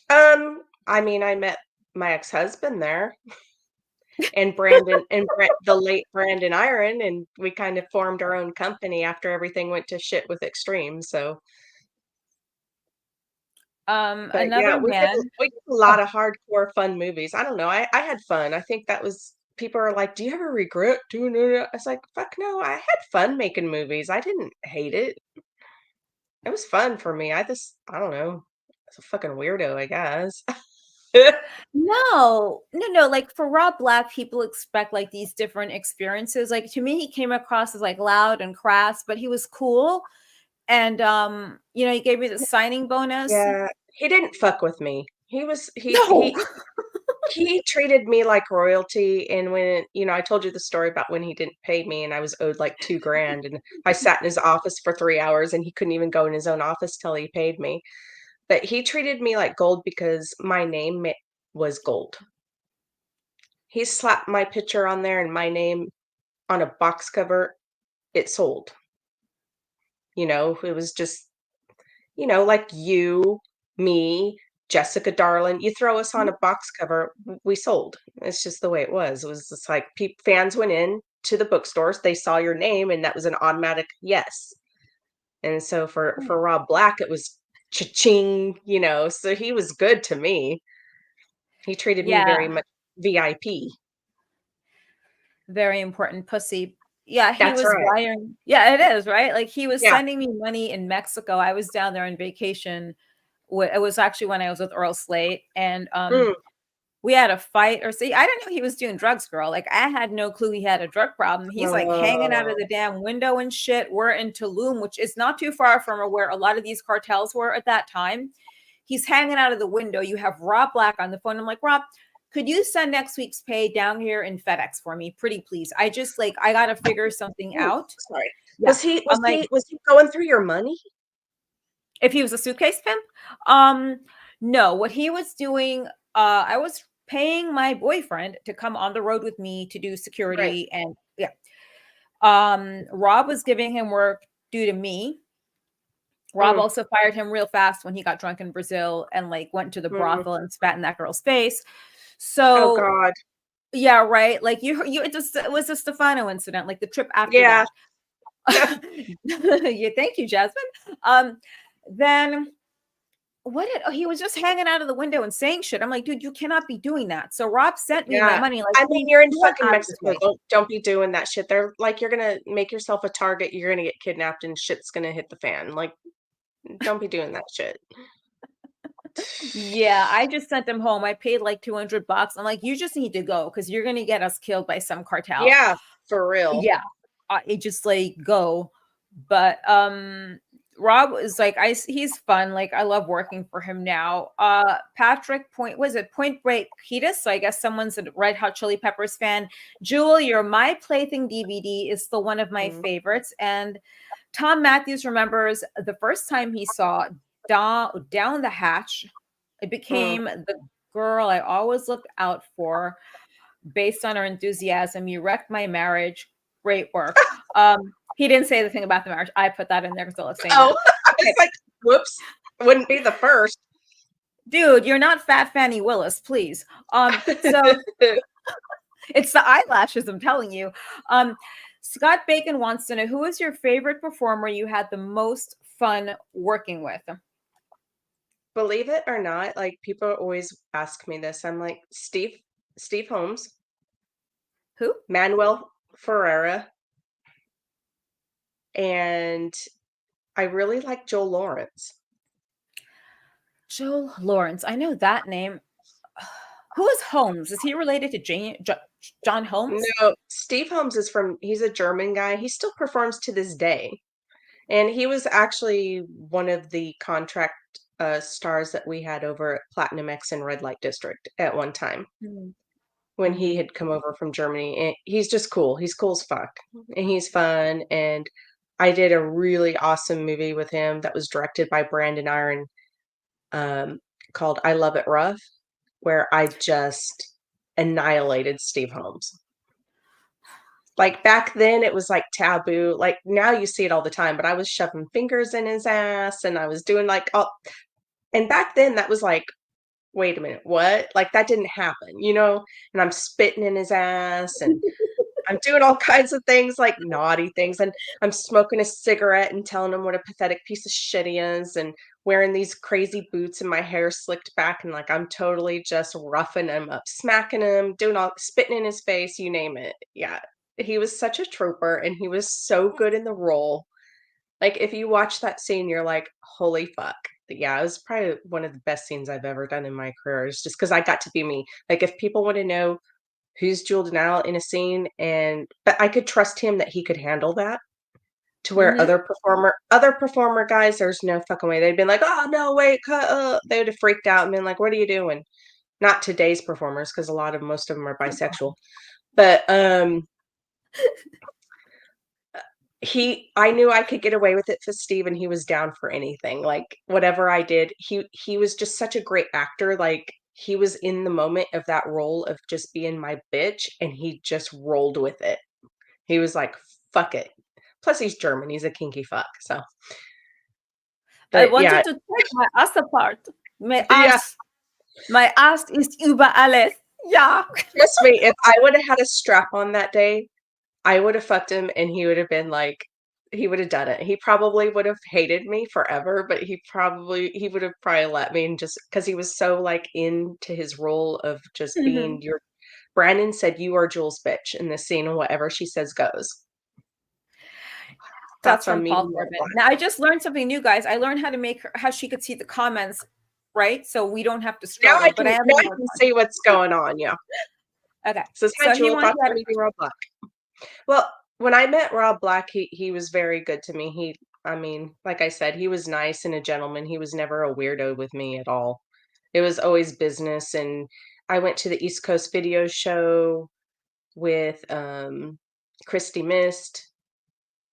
I mean, I met my ex-husband there and Brandon and the late Brandon Iron, and we kind of formed our own company after everything went to shit with Extreme, so but yeah, Another we did man. we did a lot of hardcore fun movies. I don't know, I had fun. I think that was people are like, "Do you ever regret doing it?" I was like, "Fuck no, I had fun making movies. I didn't hate it. It was fun for me. I don't know. I was a fucking weirdo, I guess." No, no, no. Like for Rob Black, people expect like these different experiences. Like to me, he came across as like loud and crass, but he was cool. And he gave me the signing bonus. Yeah, he didn't fuck with me. He was No. he treated me like royalty, and when, I told you the story about when he didn't pay me and I was owed like 2 grand, and I sat in his office for 3 hours and he couldn't even go in his own office till he paid me. But he treated me like gold because my name was gold. He slapped my picture on there and my name on a box cover, it sold. It was just like you, me, Jessica Darlin, you throw us on a box cover, we sold. It's just the way it was. It was just like fans went in to the bookstores, they saw your name, and that was an automatic yes. And so for Rob Black, it was cha-ching, so he was good to me. He treated me Yeah, very much VIP. very important pussy. Yeah, he That's was right. wiring. Yeah, it is, right? Like he was Yeah. sending me money in Mexico. I was down there on vacation. It was actually when I was with Earl Slate, and Mm. we had a fight or see, I didn't know he was doing drugs, girl. Like I had no clue he had a drug problem. He's like hanging out of Oh, the damn window and shit. We're in Tulum, which is not too far from where a lot of these cartels were at that time. He's hanging out of the window. You have Rob Black on the phone. I'm like, Rob, could you send next week's pay down here in FedEx for me? Pretty please. I gotta figure something ooh, out. sorry. Yeah. Was I'm like, he was he going through your money? if he was a suitcase pimp? No, what he was doing, I was paying my boyfriend to come on the road with me to do Right. security and yeah. Rob was giving him work due to me. Rob Mm, also fired him real fast when he got drunk in Brazil and like went to the mm. brothel and spat in that girl's face. Oh So god. yeah, right. Like it was a Stefano incident, like the trip after Yeah. that. Yeah, thank you, Jasmine. Um, then what did he was just hanging out of the window and saying shit. I'm like, dude, you cannot be doing that. So Rob sent me my Yeah. money. Like, I mean, please, you're in he went fucking out of his Mexico. way. Don't be doing that shit. They're like, you're gonna make yourself a target. You're gonna get kidnapped, and shit's gonna hit the fan. Like, don't be doing that shit. Yeah, I just sent him home. I paid like $200. I'm like, you just need to go because you're gonna get us killed by some cartel. Yeah, for real. Yeah, it just like go. But Rob is like he's fun. Like I love working for him now. Patrick Point Break Ketis? So I guess someone's a Red Hot Chili Peppers fan. Jewel, your My Plaything DVD is still one of my favorites. And Tom Matthews remembers the first time he saw Down the Hatch. It became the girl I always looked out for based on her enthusiasm. You wrecked my marriage. Great work. He didn't say the thing about the marriage. I put that in there because I love saying that. I was like, whoops, wouldn't be the first. Dude, you're not Fat Fanny Willis, please. So it's the eyelashes, I'm telling you. Scott Bacon wants to know, who is your favorite performer you had the most fun working with? Believe it or not, like people always ask me this. I'm like, Steve Holmes, Who? Manuel Ferreira, and I really like Joel Lawrence. Joel Lawrence. I know that name. Who is Holmes? Is he related to John Holmes? No, Steve Holmes he's a German guy. He still performs to this day. And he was actually one of the contract stars that we had over at Platinum X and Red Light District at one time when he had come over from Germany. And he's just cool. He's cool as fuck. And he's fun. And I did a really awesome movie with him that was directed by Brandon Iron called I Love It Rough, where I just annihilated Steve Holmes. Like back then it was like taboo. Like now you see it all the time, but I was shoving fingers in his ass and I was doing like all, and back then that was like, wait a minute, what? Like that didn't happen, you know? And I'm spitting in his ass and I'm doing all kinds of things, like naughty things, and I'm smoking a cigarette and telling him what a pathetic piece of shit he is, and wearing these crazy boots and my hair slicked back, and like I'm totally just roughing him up, smacking him, doing all spitting in his face, you name it. Yeah. He was such a trooper and he was so good in the role. Like if you watch that scene, you're like, holy fuck. Yeah, it was probably one of the best scenes I've ever done in my career. It's just because I got to be me. Like if people want to know who's Jewel De Nyle in a scene, but I could trust him that he could handle that. To where other performer guys, there's no fucking way. They'd been like, oh no, wait, they would have freaked out and been like, what are you doing? Not today's performers, because most of them are bisexual. But I knew I could get away with it for Steve, and he was down for anything. Like whatever I did, he was just such a great actor. Like he was in the moment of that role of just being my bitch, and he just rolled with it. He was like, fuck it. Plus he's German. He's a kinky fuck. So I but wanted yeah. to take my ass apart. My Yeah. ass is über alles. Yeah. Trust me, if I would have had a strap on that day, I would have fucked him and he would have been like, he would have done it. He probably would have hated me forever, but he would have probably let me, and just because he was so like into his role of just being your Brandon said, you are Jules' bitch in this scene, and whatever she says goes. That's on from me. Paul Corbin. Now I just learned something new, guys. I learned how to make how she could see the comments, right? So we don't have to struggle. Now I can see what's going on. Yeah. Okay. So hi, Jewel. Rob Black. Well, when I met Rob Black, he was very good to me. I mean, like I said, he was nice and a gentleman. He was never a weirdo with me at all. It was always business. And I went to the East Coast Video Show with Christy Mist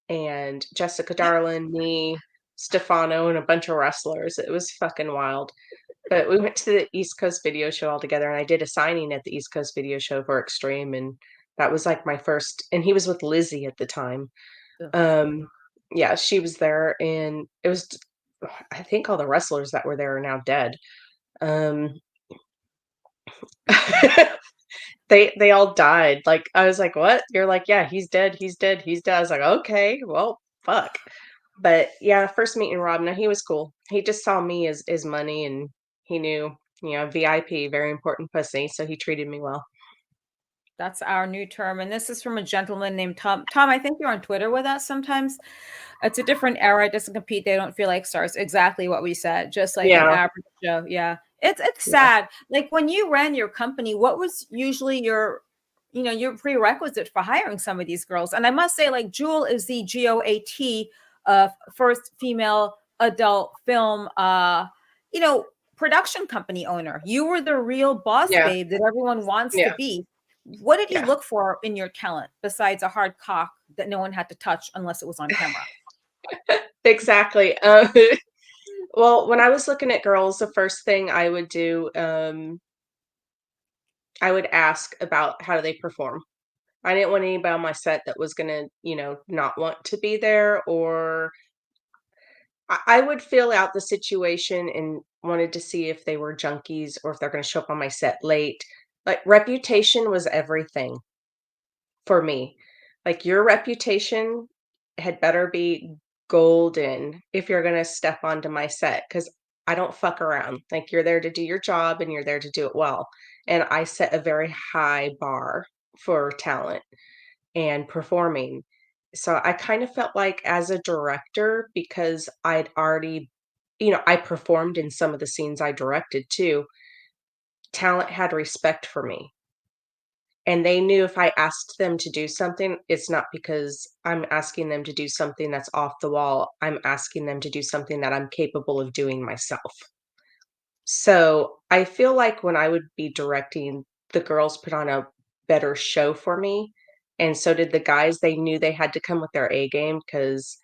and Jessica Darlin, me, Stefano, and a bunch of wrestlers. It was fucking wild. But we went to the East Coast Video Show all together, and I did a signing at the East Coast Video Show for Extreme, and that was like my first. And he was with Lizzie at the time. Yeah, she was there, and it was. I think all the wrestlers that were there are now dead. They all died. Like I was like, what? You're like, yeah, he's dead. He's dead. He's dead. I was like, okay, well, fuck. But yeah, first meeting Rob, no, he was cool. He just saw me as money, and he knew, VIP, very important pussy. So he treated me well. That's our new term. And this is from a gentleman named Tom. Tom, I think you're on Twitter with us sometimes. It's a different era. It doesn't compete. They don't feel like stars. Exactly what we said. Just like an average show. Yeah. It's sad. Like when you ran your company, what was usually your prerequisite for hiring some of these girls? And I must say, like, Jewel is the GOAT first female adult film, you know, production company owner. You were the real boss Yeah. babe that everyone wants to Yeah. be. What did you Yeah. look for in your talent besides a hard cock that no one had to touch unless it was on camera? Exactly. Well, when I was looking at girls, the first thing I would do, I would ask about how do they perform. I didn't want anybody on my set that was gonna, not want to be there, or I would feel out the situation and wanted to see if they were junkies or if they're gonna show up on my set late. Like, reputation was everything for me. Like, your reputation had better be golden if you're gonna step onto my set, because I don't fuck around. Like, you're there to do your job and you're there to do it well. And I set a very high bar for talent and performing. So I kind of felt like as a director, because I'd already, I performed in some of the scenes I directed too, talent had respect for me. And they knew if I asked them to do something, it's not because I'm asking them to do something that's off the wall. I'm asking them to do something that I'm capable of doing myself. So I feel like when I would be directing, the girls put on a better show for me. And so did the guys. They knew they had to come with their A game, because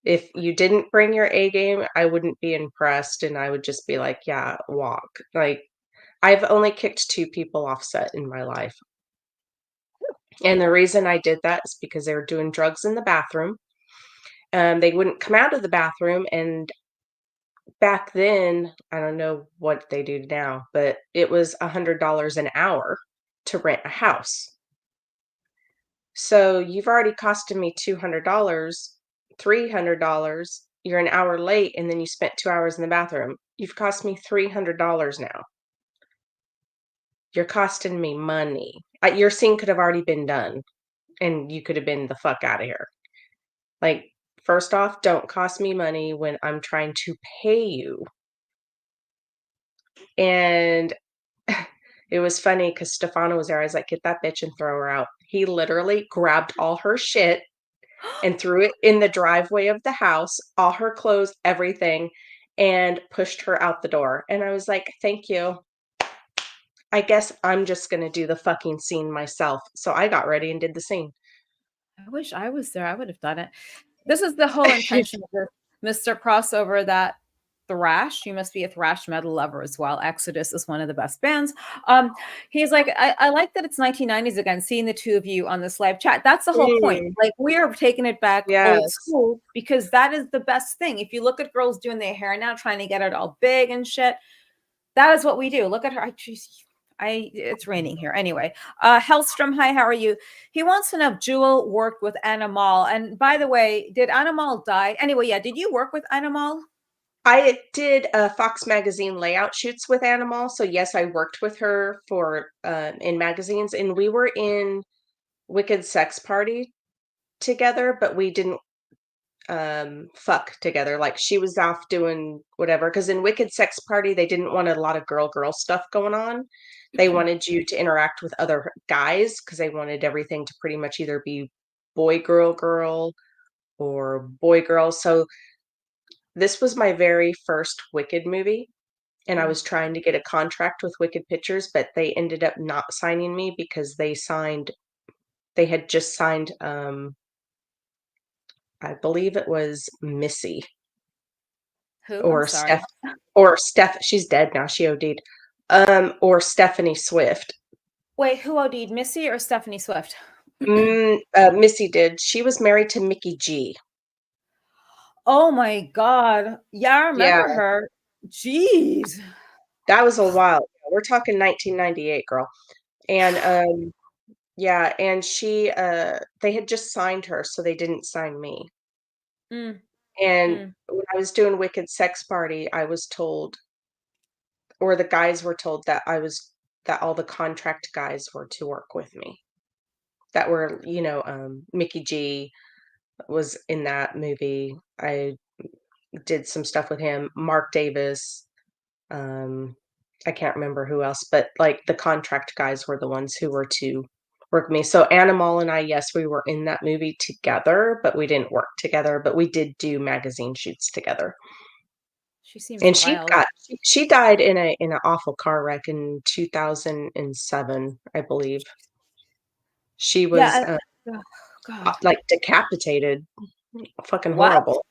if you didn't bring your A game, I wouldn't be impressed. And I would just be like, yeah, walk. Like, I've only kicked two people off set in my life. And the reason I did that is because they were doing drugs in the bathroom. They wouldn't come out of the bathroom, and back then, I don't know what they do now, but it was $100 an hour to rent a house. So you've already costed me $200, $300. You're an hour late, and then you spent 2 hours in the bathroom. You've cost me $300 now. You're costing me money. Your scene could have already been done, and you could have been the fuck out of here. Like, first off, don't cost me money when I'm trying to pay you. And it was funny because Stefano was there. I was like, "Get that bitch and throw her out." He literally grabbed all her shit and threw it in the driveway of the house, all her clothes, everything, and pushed her out the door. And I was like, "Thank you. I guess I'm just gonna do the fucking scene myself." So I got ready and did the scene. I wish I was there. I would have done it. This is the whole intention of this Mr. Crossover, that thrash. You must be a thrash metal lover as well. Exodus is one of the best bands. Um, he's like, I like that it's 1990s again, seeing the two of you on this live chat. That's the whole point. Mm, Like, we are taking it back old yes. school, because that is the best thing. If you look at girls doing their hair now, trying to get it all big and shit, that is what we do. Look at her. It's raining here. Anyway, Hellstrom, hi, how are you? He wants to know if Jewel worked with Animal. And by the way, did Animal die? Anyway, yeah, did you work with Animal? I did Fox magazine layout shoots with Animal, so yes, I worked with her for in magazines, and we were in Wicked Sex Party together, but we didn't fuck together. Like, she was off doing whatever, because in Wicked Sex Party they didn't want a lot of girl stuff going on. They wanted you to interact with other guys, because they wanted everything to pretty much either be boy girl or boy girl. So this was my very first Wicked movie, and I Mm. was trying to get a contract with Wicked Pictures, but they ended up not signing me because they had just signed, I believe it was Missy Who? I'm or sorry. Steph. She's dead now, she OD'd, or Stephanie Swift. Wait, who OD'd, Missy or Stephanie Swift? Missy did. She was married to Mickey G. Oh my God. Yeah, I Yeah, remember her. Jeez. that was a while. We're talking 1998, girl. And, yeah, and they had just signed her, so they didn't sign me. Mm, And mm. when I was doing Wicked Sex Party, I was told, or the guys were told, that all the contract guys were to work with me. That were, Mickey G was in that movie. I did some stuff with him. Mark Davis. Um, I can't remember who else, but like the contract guys were the ones who were to work with me. So Animal and I, yes, we were in that movie together, but we didn't work together, but we did do magazine shoots together. She seems And wild. she died in an awful car wreck in 2007, I believe. She was Yeah. Oh, God. like decapitated, fucking What? horrible.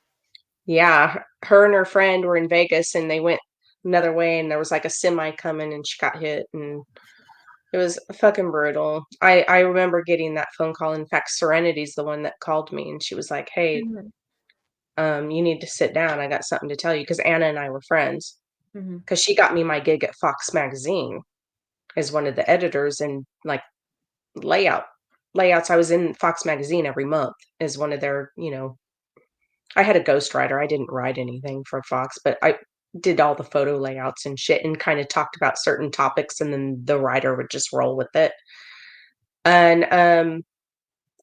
Yeah, her and her friend were in Vegas and they went another way and there was like a semi coming and she got hit and it was fucking brutal. I remember getting that phone call. In fact, Serenity's the one that called me and she was like, "Hey, Mhm, you need to sit down. I got something to tell you." Because Anna and I were friends. mhm. Because she got me my gig at Fox Magazine as one of the editors and like layouts. I was in Fox Magazine every month as one of their, I had a ghostwriter. I didn't write anything for Fox, but I did all the photo layouts and shit and kind of talked about certain topics and then the writer would just roll with it. And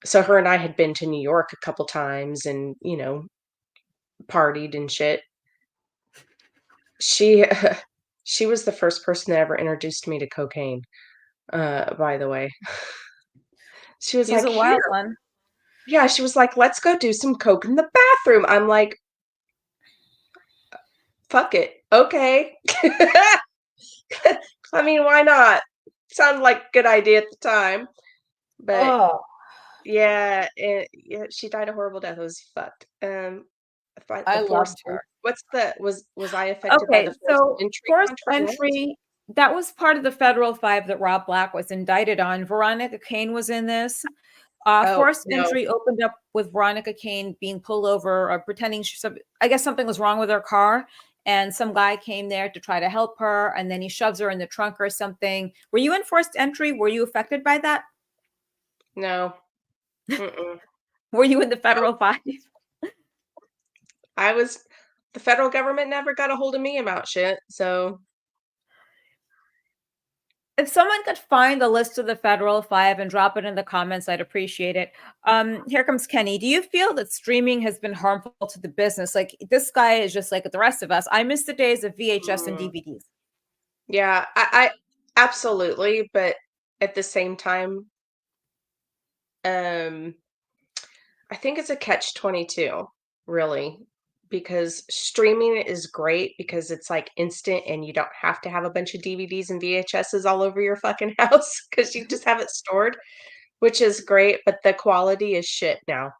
so her and I had been to New York a couple times and, partied and shit. She she was the first person that ever introduced me to cocaine, by the way. She was She's like, a wild "Here." one. Yeah, she was like, "Let's go do some coke in the bathroom." I'm like, "Fuck it. Okay." I mean, why not? Sounded like a good idea at the time. But Oh, yeah, yeah, she died a horrible death. It was fucked. I The forced loved her. what's the was I affected by Okay, the forced so entry forced contract? What? entry, that was part of the federal 5 that Rob Black was indicted on. Veronica Cane was in this. Oh, Forced no. entry opened up with Veronica Cane being pulled over or pretending I guess something was wrong with her car, and some guy came there to try to help her, and then he shoves her in the trunk or something. Were you in forced entry? Were you affected by that? No. Mm-mm. Were you in the Nope. federal 5? The federal government never got a hold of me about shit, so If someone could find the list of the federal 5 and drop it in the comments, I'd appreciate it. Here comes Kenny. Do you feel that streaming has been harmful to the business? Like this guy is just like the rest of us. I miss the days of VHS and mm, DVDs. yeah, I absolutely, but at the same time, um, I think it's a catch-22, really, because streaming is great because it's like instant and you don't have to have a bunch of DVDs and VHSs all over your fucking house because you just have it stored, which is great, but the quality is shit now.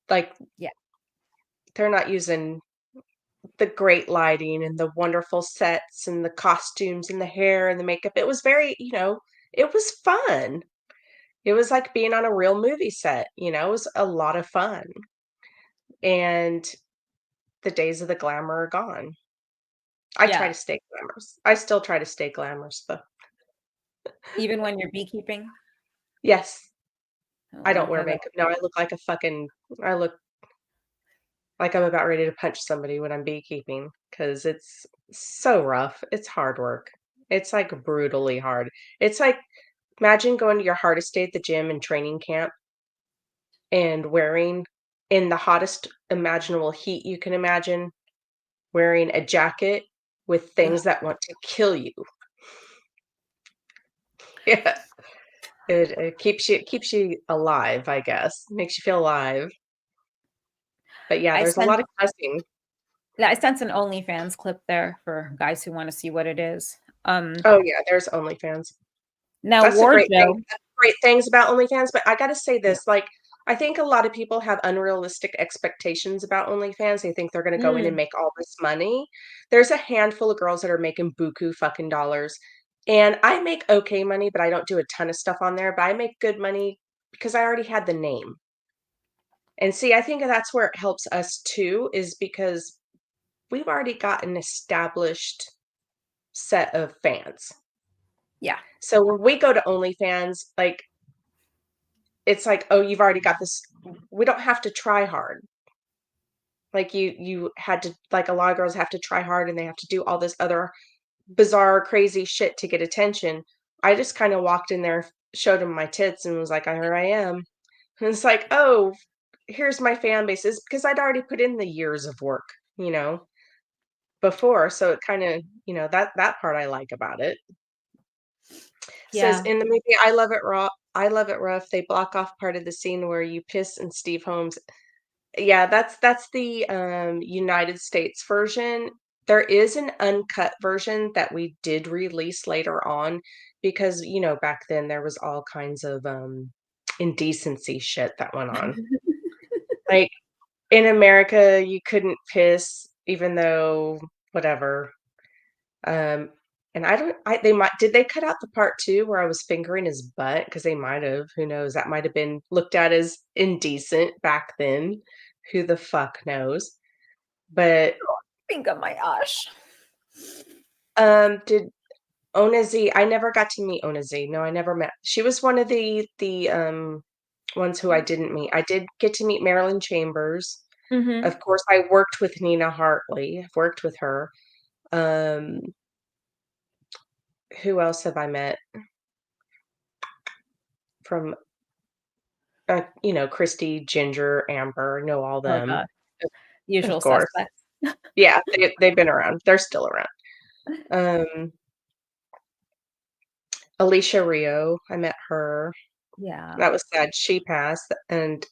Like, Yeah. they're not using the great lighting and the wonderful sets and the costumes and the hair and the makeup. It was very, it was fun. It was like being on a real movie set, it was a lot of fun. And the days of the glamour are gone. I try Yeah. to stay glamorous. I still try to stay glamorous, though. Even when you're beekeeping. Yes, I Oh, don't wear okay. makeup. No, I look like I'm about ready to punch somebody when I'm beekeeping because it's so rough. It's hard work. It's like brutally hard. It's like imagine going to your hardest day at the gym and training camp and wearing in the hottest imaginable heat you can imagine, wearing a jacket with Ugh. things that want to kill you. Yeah. It keeps you alive, I guess. Makes you feel alive. But yeah, I there's a sent lot of cussing. yeah, I sent an OnlyFans clip there for guys who want to see what it is. Oh yeah, there's OnlyFans. Now That's the great thing. Wardrobe. That's the great things about OnlyFans, but I gotta say Yeah. this, like, I think a lot of people have unrealistic expectations about OnlyFans. They think they're gonna go in and Mm, make all this money. There's a handful of girls that are making buku fucking dollars, and I make okay money, but I don't do a ton of stuff on there, but I make good money because I already had the name. And see, I think that's where it helps us too, is because we've already got an established set of fans. yeah. So when we go to OnlyFans, like it's like, oh, you've already got this. We don't have to try hard. Like you had to like a lot of girls have to try hard and they have to do all this other bizarre, crazy shit to get attention. I just kind of walked in there, showed them my tits, and was like, here I am. And it's like, oh, here's my fan base. It's because I'd already put in the years of work, you know, before. So it kind of, that part I like about it. Says Yeah. in the movie I Love It Raw, I Love It Rough, they block off part of the scene where you piss in Steve Holmes. Yeah, that's the United States version. There is an uncut version that we did release later on because, back then there was all kinds of indecency shit that went on. Like in America, you couldn't piss even though whatever. Um and I don't I they might did they cut out the part too where I was fingering his butt? Because they might have, who knows? That might have been looked at as indecent back then. Who the fuck knows? But Finger my ash. did Onazi I never got to meet Onazi. No, I never met. She was one of the ones who I didn't meet. I did get to meet Marilyn Chambers. Mm-hmm. Of course, I worked with Nina Hartley. I've worked with her. Um, who else have I met from Christy, Ginger, Amber, know all Oh them. God. Usual Of course. suspects. Yeah, they've been around. They're still around. Um, Alicia Rio, I met her. Yeah. That was sad. She passed, and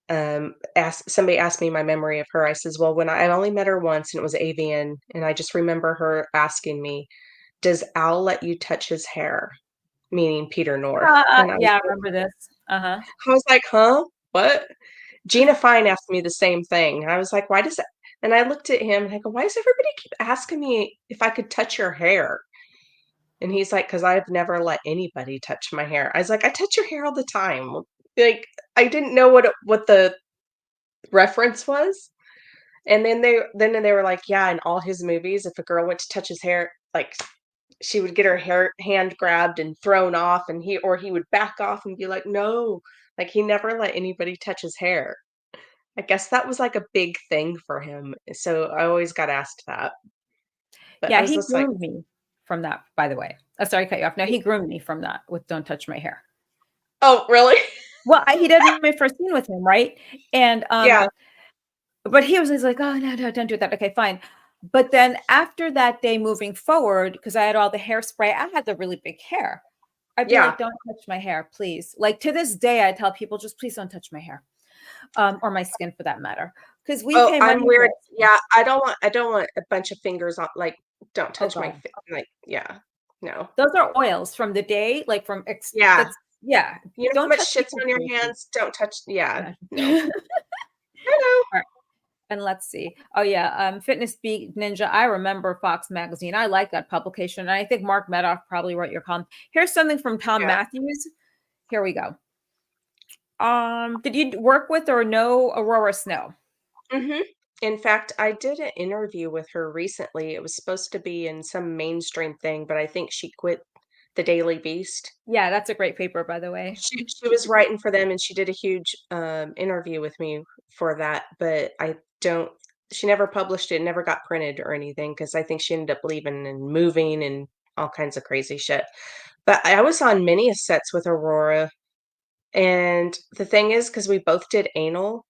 somebody asked me my memory of her. I says, well, when I only met her once, and it was avian, and I just remember her asking me, "Does Al let you touch his hair?" Meaning Peter North, and Yeah, I remember this. Uh-huh. I was like, "Huh? What?" Gina Fine asked me the same thing. And I was like, "Why does that?" And I looked at him and I go, "Why does everybody keep asking me if I could touch your hair?" And he's like, "'Cause I've never let anybody touch my hair." I was like, "I touch your hair all the time." Like, I didn't know what the reference was. And then they were like, "Yeah, in all his movies, if a girl went to touch his hair, like she would get her hair hand grabbed and thrown off, and he would back off and be like, 'No.' Like he never let anybody touch his hair." I guess that was like a big thing for him. So I always got asked that. But I Yeah, was he just like, groomed me from that, by the way. Sorry to cut you off. No, he groomed me from that with "Don't touch my hair." "Oh, really?" Well, he did my first scene with him, right? And Yeah, but he was always like, "Oh no, no, don't do that." Okay, fine. But then after that day moving forward, because I had all the hairspray, I had the really big hair. I'd be yeah. like, "Don't touch my hair, please." Like to this day, I tell people, just please don't touch my hair. Or my skin for that matter. Because we Oh, pay I'm money for weird. it. Yeah, I don't want a bunch of fingers on, like, don't Oh touch my God. fa like, yeah. No. Those are oils from the day, like from Yeah. that's yeah. You know how Don't much touch shit's people's on your faces. hands? Don't touch, yeah, Yeah. no. I know. Alright, and let's see. Oh yeah, Fitness Beat Ninja. I remember Fox Magazine. I like that publication. And I think Mark Medoff probably wrote your column. Here's something from Tom Yeah. Matthews. Here we go. Did you work with or know Aurora Snow? Mhm. In fact, I did an interview with her recently. It was supposed to be in some mainstream thing, but I think she quit the Daily Beast. Yeah, that's a great paper, by the way. She was writing for them, and she did a huge, interview with me for that, but I don't she never published it, never got printed or anything because I think she ended up leaving and moving and all kinds of crazy shit. But I was on many a sets with Aurora, and the thing is, because we both did anal,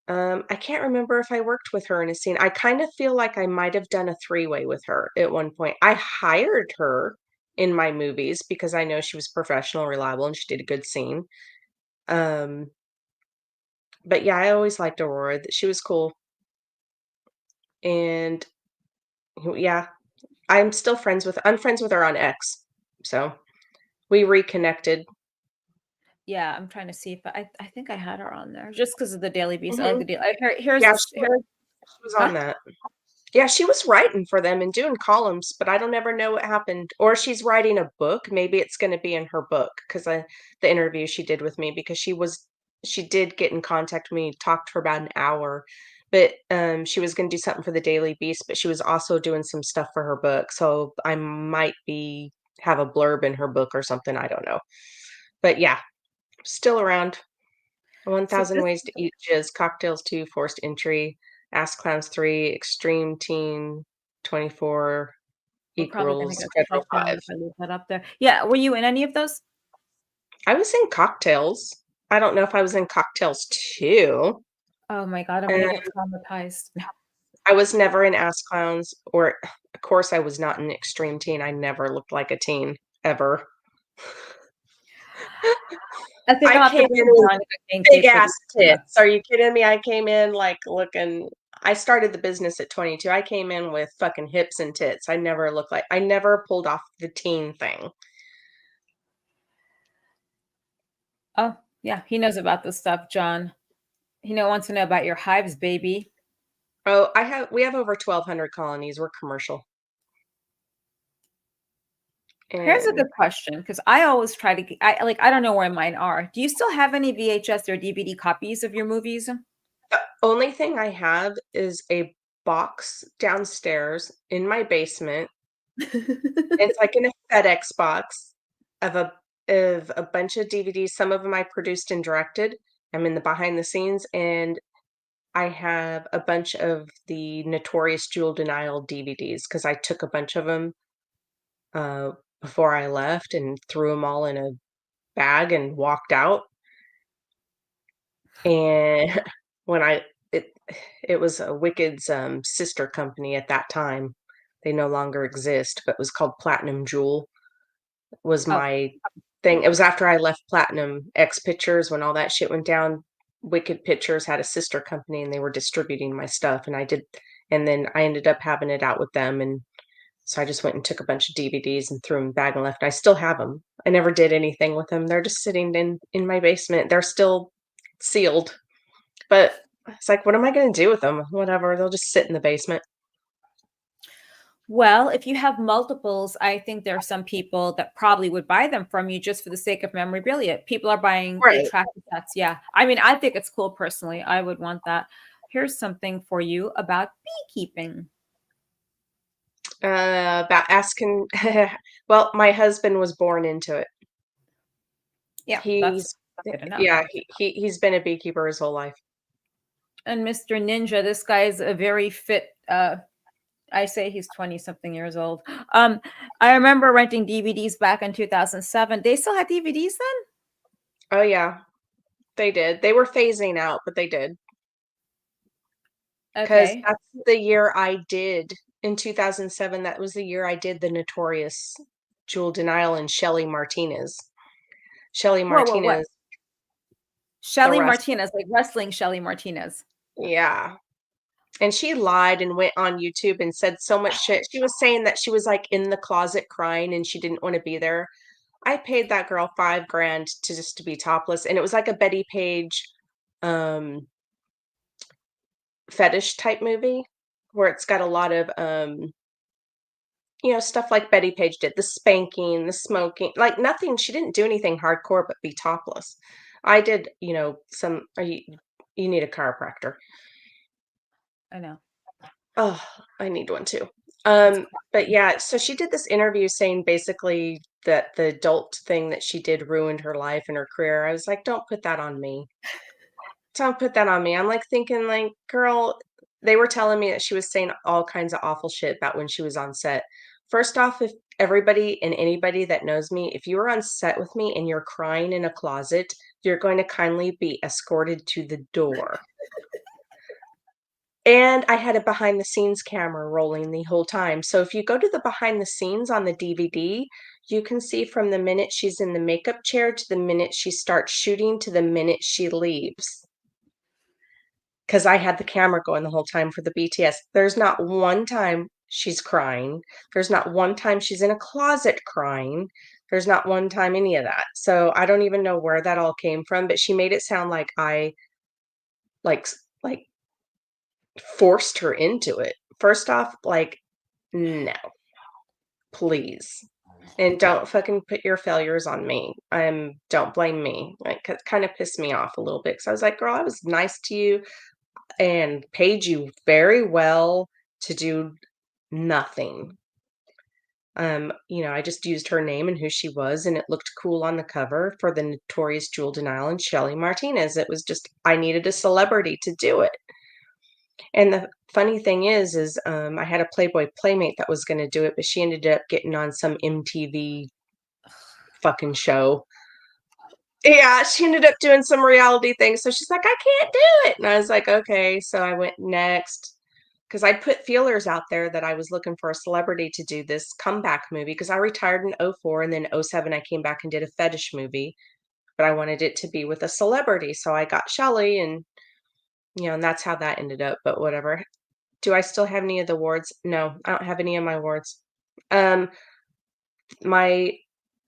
I can't remember if I worked with her in a scene. I kind of feel like I might have done a three-way with her at one point. I hired her in my movies because I know she was professional, reliable, and she did a good scene. Um, but yeah, I always liked Aurora. She was cool. And yeah, I'm friends with her on X. So we reconnected. Yeah, I'm trying to see if I think I had her on there just because of the Daily Beast. I like Hmm. the deal. Here's Yeah, this here. she was on Huh? that. Yeah, she was writing for them and doing columns, but I don't ever know what happened. Or she's writing a book. Maybe it's going to be in her book because the interview she did with me because she did get in contact with me, talked for about an hour, but she was going to do something for the Daily Beast, but she was also doing some stuff for her book. So I might be have a blurb in her book or something. I don't know. But yeah, still around. So 1,000 this Ways to Eat Jizz, Cocktails 2, Forced Entry, Ask Clowns 3, Extreme Teen 24 we're probably gonna equals get Federal struck down 5. if I leave that up there. Yeah, were you in any of those? I was in Cocktails. I don't know if I was in Cocktails 2. Oh my God, I'm gonna And get traumatized. I was never in Ask Clowns or of course, I was not an extreme teen. I never looked like a teen ever. I think I I'll have to came bring in with Veronica Kane big tape for ass this. tits. Are you kidding me? I came in like looking. I started the business at 22. I came in with fucking hips and tits. I never looked like. I never pulled off the teen thing. Oh, yeah, he knows about this stuff, John. He wants to know about your hives, baby. Oh, we have over 1,200 colonies. We're commercial. Here's a And good question because I always try to. I don't know where mine are. Do you still have any VHS or DVD copies of your movies? the only thing I have is a box downstairs in my basement. It's like in a FedEx box of a bunch of DVDs. Some of them I produced and directed. I'm in the behind the scenes, and I have a bunch of the notorious Jewel De Nyle DVDs because I took a bunch of them uh, before I left and threw them all in a bag and walked out. And when it it was a Wicked's sister company at that time. They no longer exist, but it was called Platinum Jewel. Was Oh, my thing. It was after I left Platinum X Pictures when all that shit went down. Wicked Pictures had a sister company and they were distributing my stuff, and then I ended up having it out with them, and so I just went and took a bunch of DVDs and threw them in a bag and left. I still have them. I never did anything with them. They're just sitting in my basement. They're still sealed. But it's like, what am I going to do with them? Whatever. They'll just sit in the basement. well, if you have multiples, I think there are some people that probably would buy them from you just for the sake of memorabilia. People are buying Right. 8-track cassettes. Yeah. I mean, I think it's cool personally. I would want that. Here's something for you about beekeeping. About asking. Well, my husband was born into it. Yeah, that's He's good enough. yeah, he's been a beekeeper his whole life. And Mr. Ninja, this guy is a very fit. I say he's 20 something years old. I remember renting DVDs back in 2007. They still had DVDs Oh yeah, they did. They were phasing out, but they did. then? Because Okay. that's the year I did in 2007. That was the year I did the notorious Jewel De Nyle and Shelly Martinez. Shelly What? Martinez, the Shelly rest. Martinez, like wrestling Shelly Martinez. Yeah. And she lied and went on YouTube and said so much shit. She was saying that she was like in the closet crying and she didn't want to be there. I paid that girl $5,000 to just to be topless. And it was like a Betty Page um fetish type movie where it's got a lot of stuff like Betty Page did, the spanking, the smoking, like nothing. She didn't do anything hardcore but be topless. I did, some you need a chiropractor. I know. Oh, I need one too. It's But yeah, so she did this interview saying basically that the adult thing that she did ruined her life and her career. I was like, don't put that on me. Don't put that on me. I'm like thinking like, girl, they were telling me that she was saying all kinds of awful shit about when she was on set. First off, if everybody and anybody that knows me, if you were on set with me and you're crying in a closet, you're going to kindly be escorted to the door. And I had a behind the scenes camera rolling the whole time. So if you go to the behind the scenes on the DVD, you can see from the minute she's in the makeup chair to the minute she starts shooting to the minute she leaves. Because I had the camera going the whole time for the BTS. There's not one time she's crying. There's not one time she's in a closet crying. There's not one time any of that. So I don't even know where that all came from, but she made it sound like I like forced her into it. First off, like, no, please. And don't fucking put your failures on me. Don't blame me. Like, it kind of pissed me off a little bit. So I was like, girl, I was nice to you and paid you very well to do nothing. I just used her name and who she was, and it looked cool on the cover for the notorious Jewel De Nyle and Shelly Martinez. It was just I needed a celebrity to do it. And the funny thing is, I had a Playboy Playmate that was gonna do it, but she ended up getting on some MTV fucking show. Yeah, she ended up doing some reality thing, so she's like, "I can't do it," and I was like, "Okay," so I went next. because I put feelers out there that I was looking for a celebrity to do this comeback movie because I retired in '04 and then '07 I came back and did a fetish movie, but I wanted it to be with a celebrity. So I got Shelly and and that's how that ended up, but whatever. Do I still have any of the awards? No, I don't have any of my awards. Um, my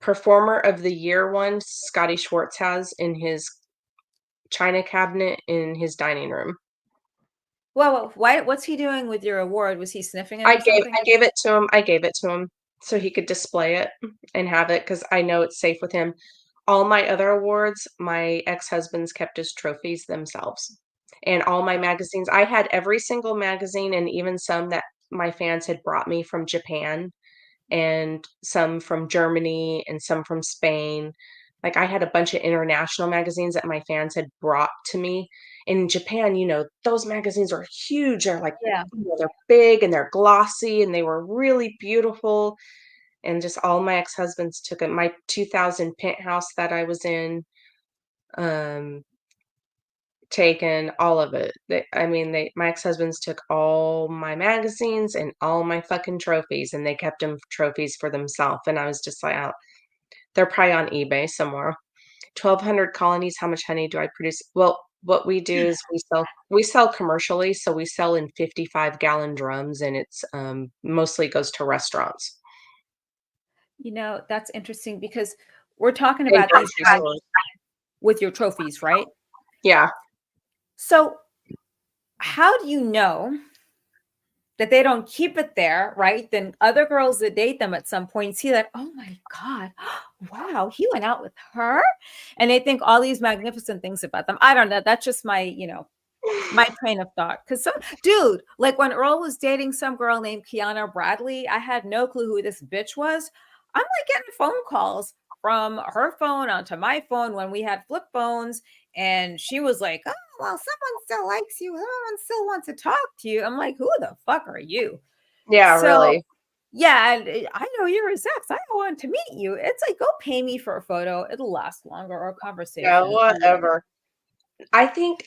performer of the year one, Scotty Schwartz has in his china cabinet in his dining room. Well, why? What's he doing with your award? Was he sniffing it or something? I gave it to him. I gave it to him so he could display it and have it because I know it's safe with him. All my other awards, my ex-husbands kept as trophies themselves. And all my magazines, I had every single magazine and even some that my fans had brought me from Japan and some from Germany and some from Spain. Like I had a bunch of international magazines that my fans had brought to me. In Japan, those magazines are huge. They're like, Yeah. they're big and they're glossy and they were really beautiful. And just all my ex-husbands took it. My 2000 penthouse that I was in, um, taken all of it. My ex-husbands took all my magazines and all my fucking trophies, and they kept them trophies for themselves. And I was just like, oh, they're probably on eBay somewhere. 1,200 colonies. How much honey do I produce? Well, what we do is we sell commercially, so we sell in 55-gallon drums, and it's mostly goes to restaurants That's interesting because we're talking and about these grocery guys stores. with your trophies, right? Yeah, So how do you know that they don't keep it there, right? Then other girls that date them at some point see that, oh my God, wow, he went out with her. And they think all these magnificent things about them. I don't know. That's just my train of thought. Because dude, like when Earl was dating some girl named Kiana Bradley, I had no clue who this bitch was. I'm like getting phone calls from her phone onto my phone when we had flip phones. And she was like, oh, well, someone still likes you. Someone still wants to talk to you. I'm like, who the fuck are you? yeah, So, really. yeah, and I know you're his ex. I want to meet you. It's like, go pay me for a photo. It'll last longer or a Yeah, conversation. whatever. I think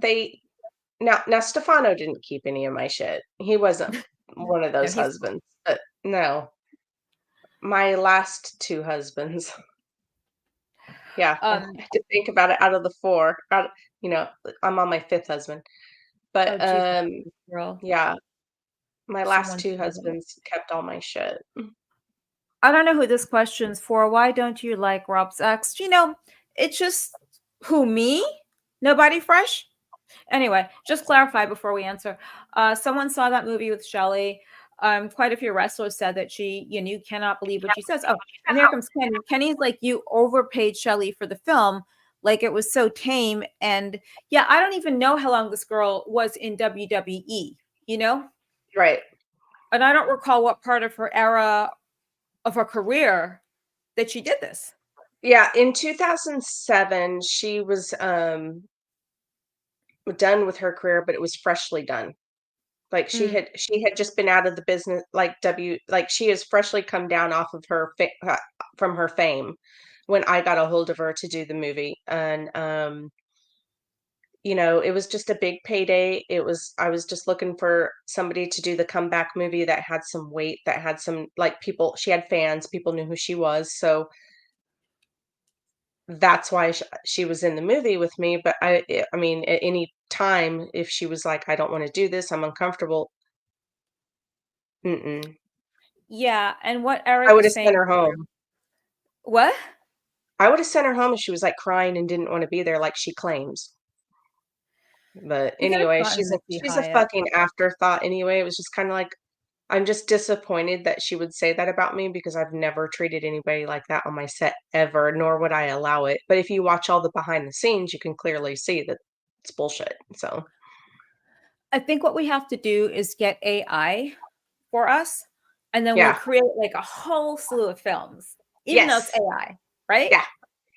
they now Stefano didn't keep any of my shit. He wasn't one of No, those he's husbands. But no, my last two husbands. Yeah, I um have to think about it out of the four. You know, I'm on my fifth husband. oh But Jesus girl. yeah, my last Someone two said that. husbands kept all my shit. I don't know who this question's for. Why don't you like Rob's ex? It's just who me? Nobody fresh? Anyway, just clarify before we answer. Someone saw that movie with Shelley. Quite a few wrestlers said that you cannot believe what she says. Oh, and here comes Kenny. Kenny's like, you overpaid Shelley for the film. Like it was so tame. And yeah, I don't even know how long this girl was in WWE, you know? Right. And I don't recall what part of her era of her career that she did this. Yeah, in 2007, she was done with her career, but it was freshly done. Like Mm. she had just been out of the business, like she has freshly come down off of from her fame when I got a hold of her to do the movie. And it was just a big payday. I was just looking for somebody to do the comeback movie that had some weight, that had some like people, she had fans, people knew who she was. So that's why she was in the movie with me. But I mean, at any time, if she was like, I don't want to do this, I'm uncomfortable. Mm-mm. Yeah, and what I Eric would is have sent saying, her home. what? I would have sent her home if she was, like, crying and didn't wanna be there like she claims. But You could have anyway, gotten Missy she's a Hyatt. fucking afterthought anyway. It was just kinda like I'm just disappointed that she would say that about me because I've never treated anybody like that on my set ever, nor would I allow it. But if you watch all the behind the scenes, you can clearly see that it's bullshit. So, I think what we have to do is get AI for us, and then we'll yeah. create like a whole slew of films, even though it's Yes. AI, right? Yeah.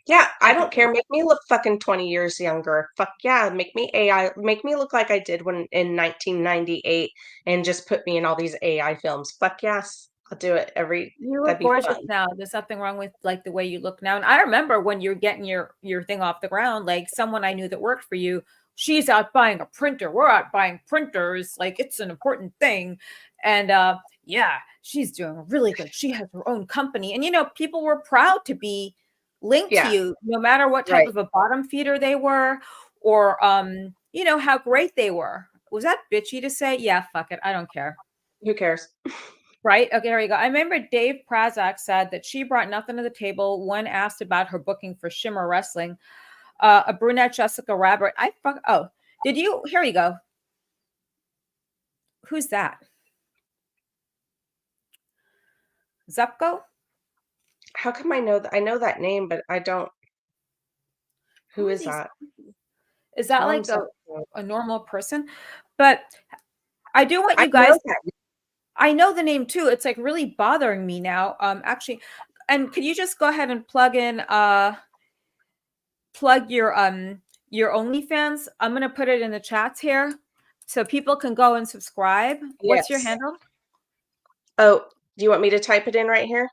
Yeah, I I think don't care. Make me look fucking 20 years younger. Fuck yeah, make me AI, make me look like I did when in 1998 and just put me in all these AI films. Fuck yes. I'll do it you that'd look be gorgeous fun. now. There's nothing wrong with like the way you look now. And I remember when you're getting your thing off the ground, like someone I knew that worked for you she's out buying a printer. We're out buying printers. Like, it's an important thing. And yeah, she's doing really good. She has her own company. And, people were proud to be linked to Yeah, you, no matter what type right. of a bottom feeder they were, or, how great they were. Was that bitchy to say? Yeah, fuck it. I don't care. Who cares? Right? Okay, there you go. I remember Dave Prazak said that she brought nothing to the table when asked about her booking for Shimmer Wrestling. A brunette Jessica Rabbit. Did you? Here you go. Who's that? Zupko? How come I know that? I know that name, but I don't. Who Who are is these? that? Is that Tom like Zuckerberg. a normal person? But I do want I you guys. know that. I know the name too. It's like really bothering me now. Actually, and could you just go ahead and plug your OnlyFans? I'm gonna put it in the chats here so people can go and subscribe. What's your Yes. handle? Oh, do you want me to type it in right here?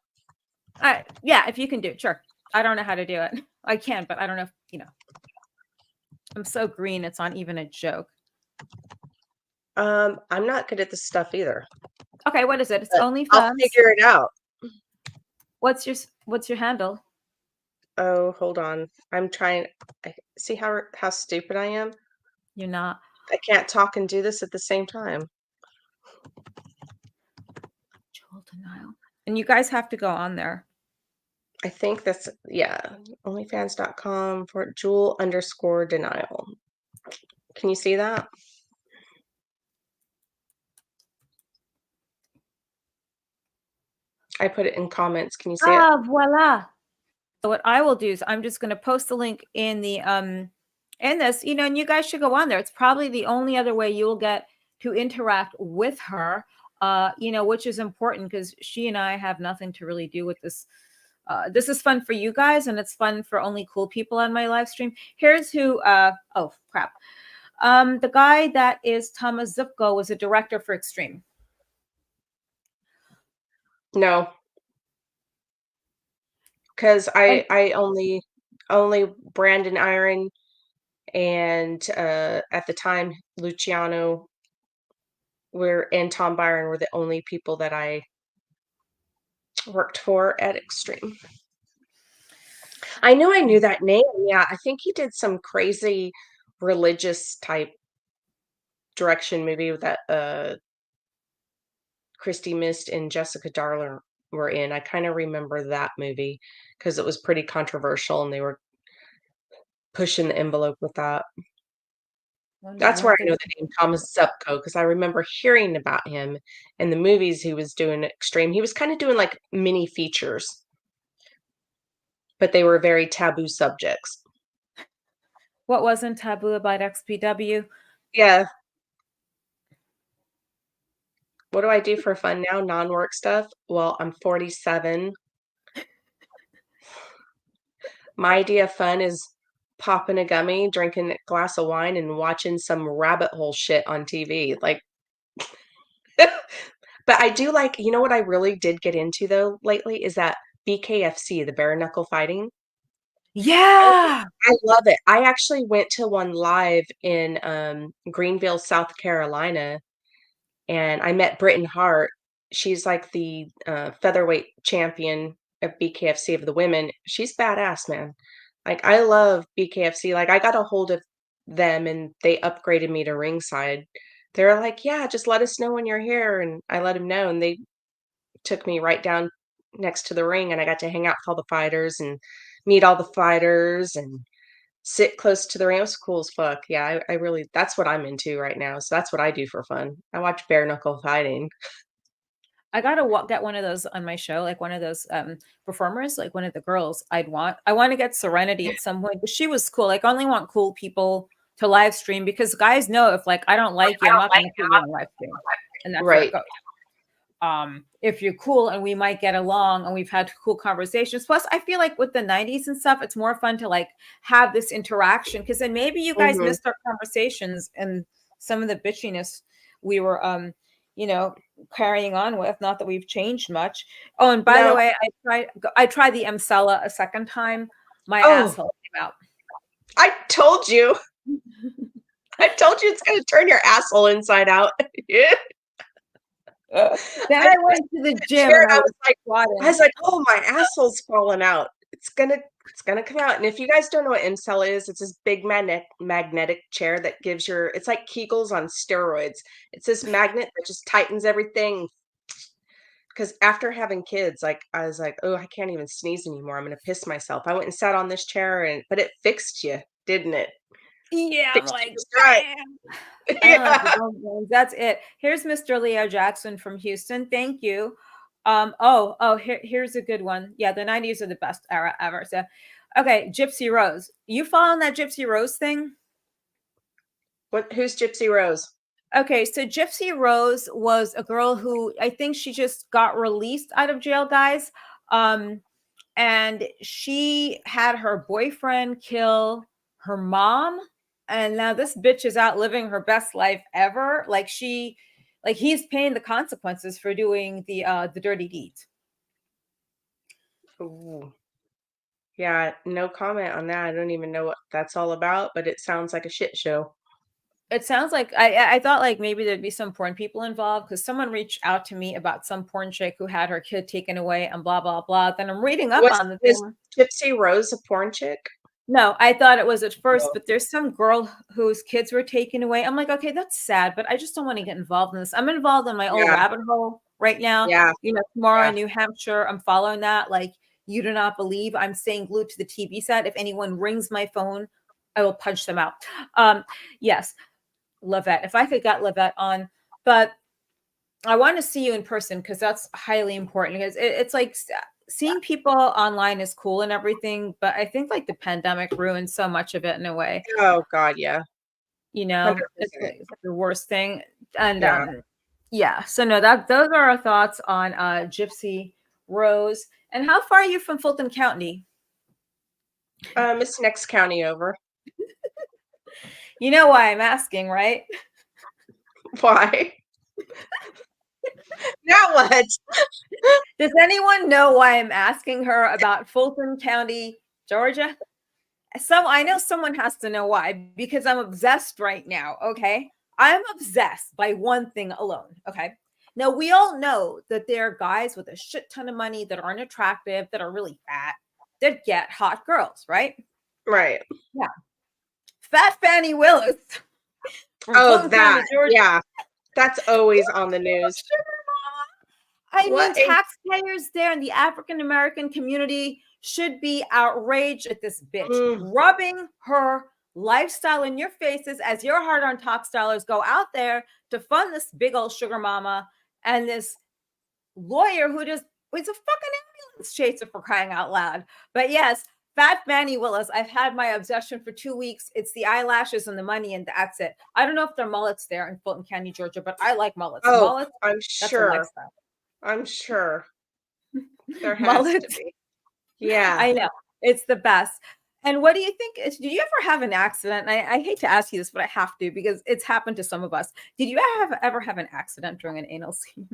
Yeah, if you can do it, sure. I don't know how to do it. I can, but I don't know if I'm so green, it's not even a joke. I'm not good at this stuff either. Okay, what is it? It's But I'll OnlyFans. figure it out. What's your handle? Oh, hold on. I'm trying. See how stupid I am? You're not. I can't talk and do this at the same time. Jewel De Nyle. And you guys have to go on there. I think that's, yeah, onlyfans.com for Jewel_De Nyle. Can you see that? I put it in comments. Can you see it? Voila. So what I will do is I'm just going to post the link in the in this, and you guys should go on there. It's probably the only other way you'll get to interact with her, which is important because she and I have nothing to really do with this. This is fun for you guys, and it's fun for only cool people on my live stream. Here's who. Oh crap. The guy that is Thomas Zupko was a director for Extreme. No, because I only Brandon Iron and at the time Luciano and Tom Byron were the only people that I worked for at Extreme. I knew that name. Yeah, I think he did some crazy religious type direction movie that Christy Mist and Jessica Darling were in. I kind of remember that movie because it was pretty controversial and they were pushing the envelope with that. That's where I know the name Thomas Zupko because I remember hearing about him in the movies he was doing Extreme. He was kind of doing like mini features, but they were very taboo subjects. What wasn't taboo about XPW? Yeah. What do I do for fun now? Non-work stuff? Well, I'm 47. My idea of fun is popping a gummy, drinking a glass of wine, and watching some rabbit hole shit on TV. Like, but I do like, you know what I really did get into though lately is that BKFC, the bare knuckle fighting. Yeah. I love it. I actually went to one live in Greenville, South Carolina, and I met Britton Hart. She's like the featherweight champion of BKFC of the women. She's badass, man. Like I love BKFC. Like I got a hold of them and they upgraded me to ringside. They're like, "Yeah, just let us know when you're here." And I let them know and they took me right down next to the ring and I got to hang out with all the fighters and meet all the fighters and sit close to the ring. It was cool as fuck. Yeah, I really that's what I'm into right now. So that's what I do for fun. I watch bare knuckle fighting. I gotta get one of those on my show, like one of those performers, like one of the girls. I want to get Serenity at some point, but she was cool. Like, I only want cool people to live stream because guys know if like I don't like you, I'm not gonna put you on live stream, and that's where it Right. goes. If you're cool and we might get along and we've had cool conversations. Plus, I feel like with the 90s and stuff, it's more fun to like have this interaction because then maybe you guys Mhm. missed our conversations and some of the bitchiness we were carrying on with. Not that we've changed much. Oh, and by the No. way, I tried the Emsella a second time. My Oh. asshole came out. I told you. I told you it's gonna turn your asshole inside out. Yeah. Then I I was went to the in the gym chair and and I I was was like, squatting. "Oh, my asshole's falling out. It's gonna come out." And if you guys don't know what incel is, it's this big magnetic chair that gives it's like Kegels on steroids. It's this magnet that just tightens everything. Because after having kids, like, I was like, "Oh, I can't even sneeze anymore. I'm gonna piss myself." I went and sat on this chair but it fixed you, didn't it? Yeah, I'm Fixed you like, just right. bam. I don't have the Yeah. bones. That's it. Here's Mr. Leo Jackson from Houston. Thank you. Here's a good one. Yeah, the 90s are the best era ever. So, okay, Gypsy Rose. You following that Gypsy Rose thing? Who's Gypsy Rose? Okay, so Gypsy Rose was a girl who I think she just got released out of jail, guys. And she had her boyfriend kill her mom. And now this bitch is out living her best life ever. Like he's paying the consequences for doing the dirty deeds. Ooh. Yeah, no comment on that. I don't even know what that's all about, but it sounds like a shit show. It sounds like I thought like maybe there'd be some porn people involved because someone reached out to me about some porn chick who had her kid taken away and blah blah blah. Then I'm reading up Was on the is thing. Gypsy Rose a porn chick? No, I thought it was at first, No. but there's some girl whose kids were taken away. I'm like, okay, that's sad, but I just don't want to get involved in this. I'm involved in my own Yeah, rabbit hole right now. yeah, Tomorrow yeah. in New Hampshire, I'm following that. Like, you do not believe I'm staying glued to the TV set. If anyone rings my phone, I will punch them out. Yes, Lavette. If I could get Lavette on, but I want to see you in person because that's highly important because it's like seeing people online is cool and everything, but I think like the pandemic ruined so much of it in a way. Oh God, yeah. It's 100%. like the worst thing. And Yeah. yeah, so no, that those are our thoughts on Gypsy Rose. And how far are you from Fulton County? It's next county over. You know why I'm asking, right? Why? Now what? Does anyone know why I'm asking her about Fulton County, Georgia? I know someone has to know why because I'm obsessed right now. Okay. I'm obsessed by one thing alone. Okay. Now, we all know that there are guys with a shit ton of money that aren't attractive, that are really fat, that get hot girls, right? Right. Yeah. Fat Fannie Willis from Oh, Fulton that. County, Georgia. Yeah. That's always on the news. I mean, What a taxpayers there in the African American community should be outraged at this bitch mm, rubbing her lifestyle in your faces as your hard on top stylers go out there to fund this big old sugar mama and this lawyer who just is a fucking ambulance chaser for crying out loud. But yes, Fat Fannie Willis, I've had my obsession for 2 weeks. It's the eyelashes and the money, and that's it. I don't know if there are mullets there in Fulton County, Georgia, but I like mullets. oh, Mullets, I'm that's a sure. lifestyle. I'm sure there has to Mullets. be. Yeah. I know. It's the best. And what do you think? Did you ever have an accident? I hate to ask you this, but I have to because it's happened to some of us. Did you ever have an accident during an anal scene?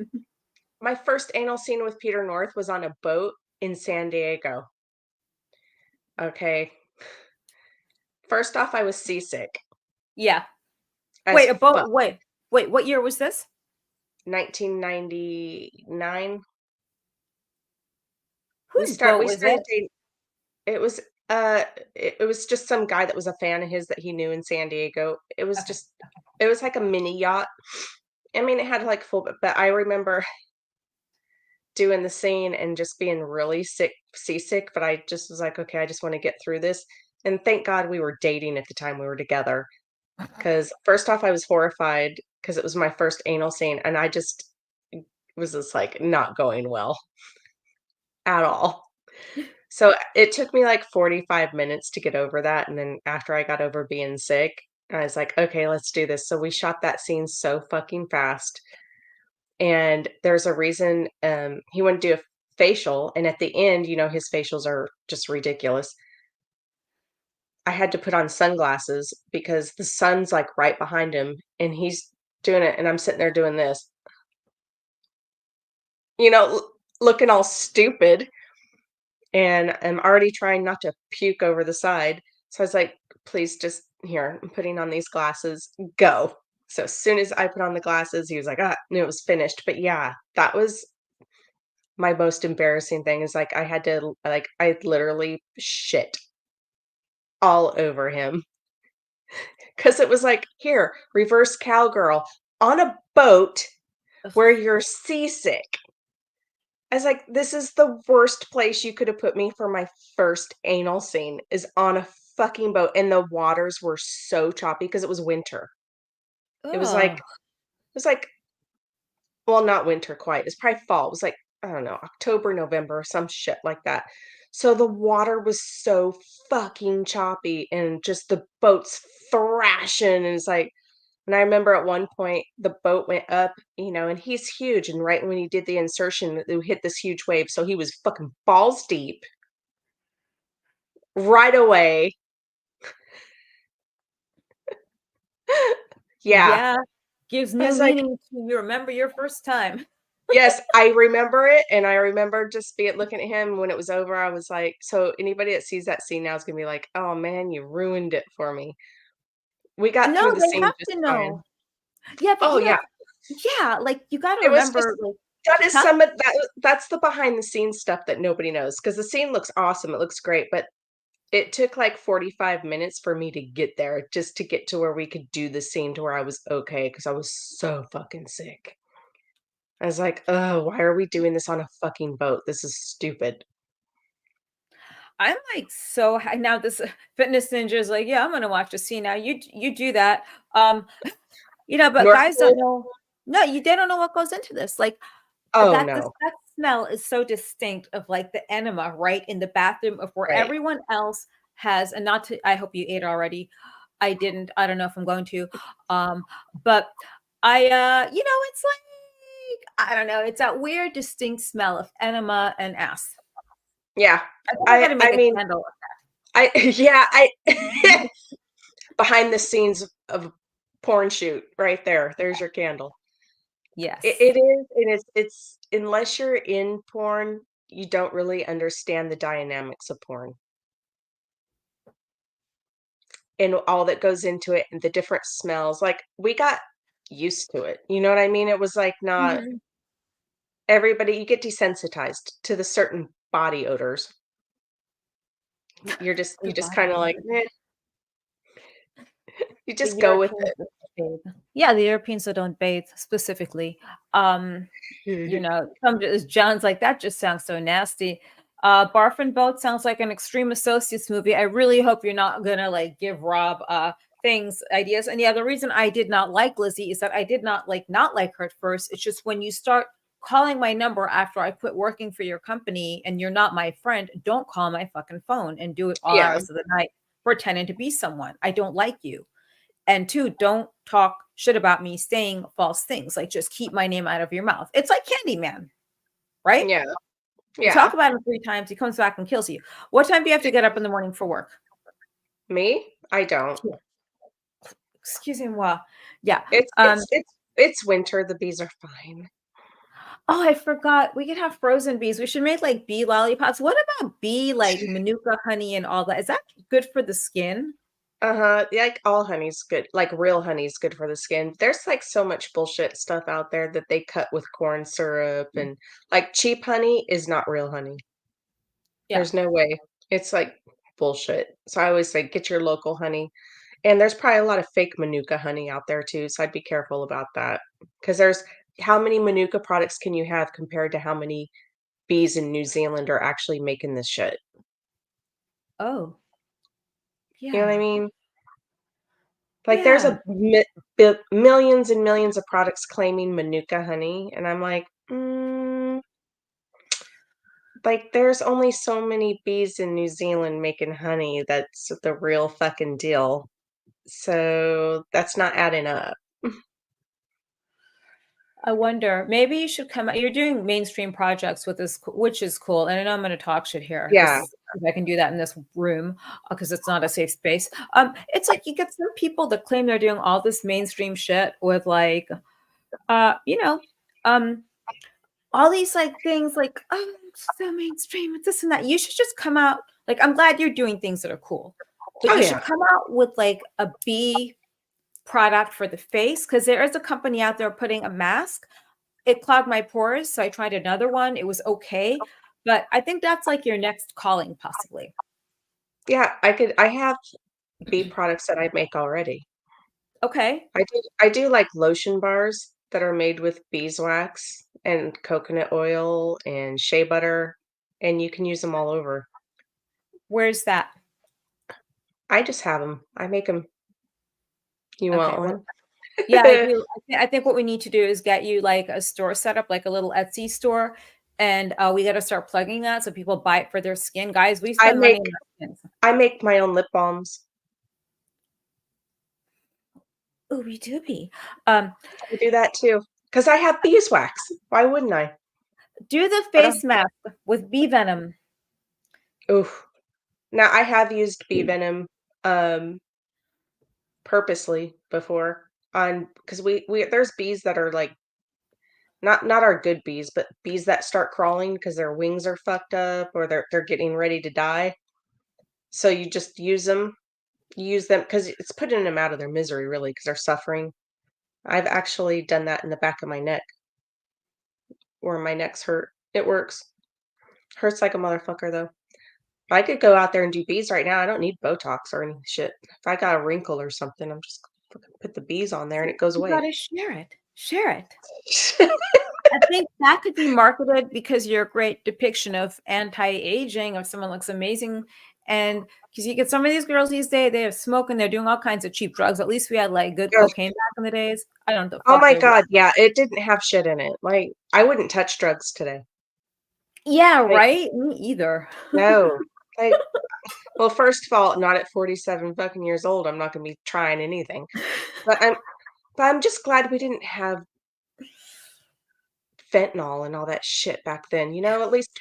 My first anal scene with Peter North was on a boat in San Diego. Okay. First off, I was seasick Yeah. as Wait, a boat. fuck. Wait, what year was this? 1999. Whose boat We was started it? dating. It was uh it was just some guy that was a fan of his that he knew in San Diego. Okay. It was like a mini yacht. I mean, it had like full, but I remember doing the scene and just being really seasick, but I just was like, okay, I just want to get through this. And thank God we were dating at the time we were together. Because first off, I was horrified because it was my first anal scene, and I just was just like not going well at all. So it took me like 45 minutes to get over that. And then after I got over being sick, I was like, okay, let's do this. So we shot that scene so fucking fast. And there's a reason he wouldn't do a facial. And at the end, his facials are just ridiculous. I had to put on sunglasses because the sun's like right behind him and he's doing it. And I'm sitting there doing this, looking all stupid. And I'm already trying not to puke over the side. So I was like, please just here, I'm putting on these glasses, go. So as soon as I put on the glasses, he was like, ah, and it was finished. But yeah, that was my most embarrassing thing is like I had to like I literally shit all over him because it was like, here, reverse cowgirl on a boat where you're seasick. I was like, this is the worst place you could have put me for my first anal scene is on a fucking boat. And the waters were so choppy because it was winter. It was like, Oh, well, not winter quite. It's probably fall. It was like, I don't know, October, November, or some shit like that. So the water was so fucking choppy and just the boat's thrashing. And it's like, and I remember at one point the boat went up, and he's huge. And right when he did the insertion, it hit this huge wave. So he was fucking balls deep right away. Yeah. yeah. Gives I new was like, meaning to you remember your first time. yes, I remember it, and I remember just looking at him when it was over, I was like so anybody that sees that scene now is gonna be like, "Oh, man, you ruined it for me." We got No, through the they scene have just to fine. know. Yeah, but Oh, yeah. yeah, like you got to It was just remember, like, that is huh? some of that's the behind the scenes stuff that nobody knows because the scene looks awesome, it looks great, but it took, like, 45 minutes for me to get there, just to get to where we could do the scene to where I was okay because I was so fucking sick. I was like, "Oh, why are we doing this on a fucking boat? This is stupid." I'm like so now this fitness ninja is like, yeah, I'm gonna watch the scene now. You do that. Um, but North guys don't Pole? know. No, they don't know what goes into this. Like Oh, no. that smell is so distinct of like the enema, right? In the bathroom of where Right. everyone else has, and not to I hope you ate already. I didn't. I don't know if I'm going to. But it's like I don't know, it's that weird distinct smell of enema and ass. Yeah. I think I I gotta I make a mean, candle. I yeah, I behind the scenes of a porn shoot right there. There's your candle. It Yes. is, and it's unless you're in porn, you don't really understand the dynamics of porn and all that goes into it and the different smells. Like, we got used to it, you know what I mean? It was, like, not Mhm. everybody you get desensitized to the certain body odors. The You just body kinda like, odor. "Eh," you The just go with Europeans that don't bathe. Yeah, the Europeans that don't bathe specifically. it. Some just John's like, "That just sounds so nasty." Barf and Boat sounds like an Extreme Associates movie. I really hope you're not gonna, like, give Rob, ideas. And yeah, the reason I did not like Lizzie is that I did not like her at first. It's just when you start calling my number after I quit working for your company and you're not my friend, don't call my fucking phone and do it all Yeah. hours of the night pretending to be someone. I don't like you. And two, don't talk shit about me saying false things. Like, just keep my name out of your mouth. It's like Candyman, right? Yeah. You talk Yeah. about him 3 times, he comes back and kills you. What time do you have to get up in the morning for work? Me? I don't. Yeah. Excuse me, moi. Yeah. It's Um, it's it's it's winter, the bees are fine. oh, I forgot. We could have frozen bees. We should make like bee lollipops. What about bee like manuka honey and all that? Is that good for the skin? Uh-huh, yeah, like, all honey's good like, real honey's good for the skin. There's, like, so much bullshit stuff out there that they cut with corn syrup and like, cheap honey is not real honey. Yeah. There's no way. It's, like, bullshit. So I always say, "Get your local honey," and there's probably a lot of fake manuka honey out there too, so I'd be careful about that. Because there's how many manuka products can you have compared to how many bees in New Zealand are actually making this shit? Oh, You know what I yeah. mean? Like, there's Yeah. a millions and millions of products claiming Manuka honey, and I'm like, like, there's only so many bees in New Zealand making honey that's the real fucking deal. So that's not adding up. I wonder, maybe you should come out. You're doing mainstream projects with this, which is cool. And I know I'm going to talk shit here. Yeah. This, if I can do that in this room, because it's not a safe space. It's like you get some people that claim they're doing all this mainstream shit with like, uh, you know, um, all these like things like, oh, it's so mainstream, it's this and that. You should just come out. Like, I'm glad you're doing things that are cool. But Oh you should yeah. come out with like a bee product for the face, because there is a company out there putting a mask. It clogged my pores, so I tried another one. It was okay, but I think that's like your next calling, possibly. Yeah, I have bee products that I make already. Okay. I do like lotion bars that are made with beeswax and coconut oil and shea butter, and you can use them all over. Where's that? I just have them. I make them. You Okay. want Well, one? yeah, I do. I think what we need to do is get you like a store set up, like a little Etsy store, and we got to start plugging that so people buy it for their skin. Guys, we I spend money make on our skins. I make my own lip balms. Ooby dooby. Um, I do that too because I have beeswax. Why wouldn't I? do the I don't. face mask with bee venom. Oof. Now I have used bee venom um purposely before on because we there's bees that are like not our good bees, but bees that start crawling because their wings are fucked up or they're getting ready to die. So you just use them because it's putting them out of their misery really because they're suffering. I've actually done that in the back of my neck where my neck's hurt. It works. Hurts like a motherfucker though. If I could go out there and do bees right now, I don't need Botox or any shit. If I got a wrinkle or something, I'm just gonna put the bees on there and it goes You away. gotta share it. Share it. I think that could be marketed because you're a great depiction of anti-aging, or someone looks amazing. And because you get some of these girls these days, they're smoking, they're doing all kinds of cheap drugs. At least we had like good Oh, cocaine back in the days. I don't know the oh fuck my they're doing. God, yeah, it didn't have shit in it. Like I wouldn't touch drugs today. Yeah, Like right? Me either. no. Like well, first of all, not at 47 fucking years old. I'm not gonna be trying anything. But I'm just glad we didn't have fentanyl and all that shit back then. At least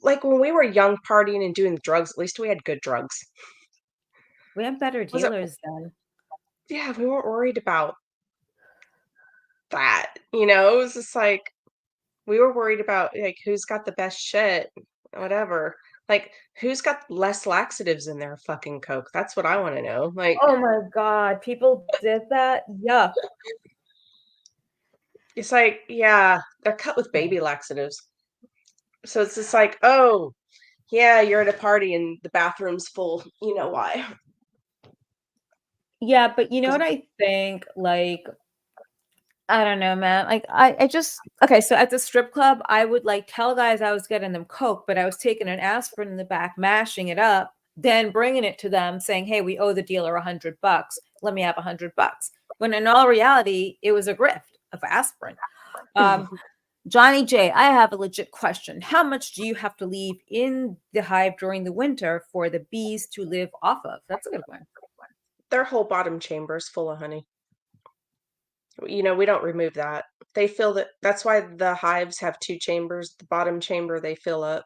like when we were young partying and doing drugs, at least we had good drugs. We have better Was it dealers then. yeah, we weren't worried about that. It was just like we were worried about like who's got the best shit, whatever. Like who's got less laxatives in their fucking Coke? That's what I want to know. Like Oh my God, people did that? Yuck. it's like, yeah, they're cut with baby laxatives. So it's just like, oh, yeah, you're at a party and the bathroom's full. You know why? Yeah, but you know 'Cause what I think? Like, I don't know, man. Like I just okay, so at the strip club, I would like tell guys I was getting them Coke, but I was taking an aspirin in the back, mashing it up, then bringing it to them saying, "Hey, we owe the dealer $100. Let me have $100." When in all reality, it was a grift of aspirin. Um, Johnny J, I have a legit question. How much do you have to leave in the hive during the winter for the bees to live off of? That's a good one. their whole bottom chamber is full of honey. We don't remove that. They fill that's why the hives have two chambers. The bottom chamber they fill up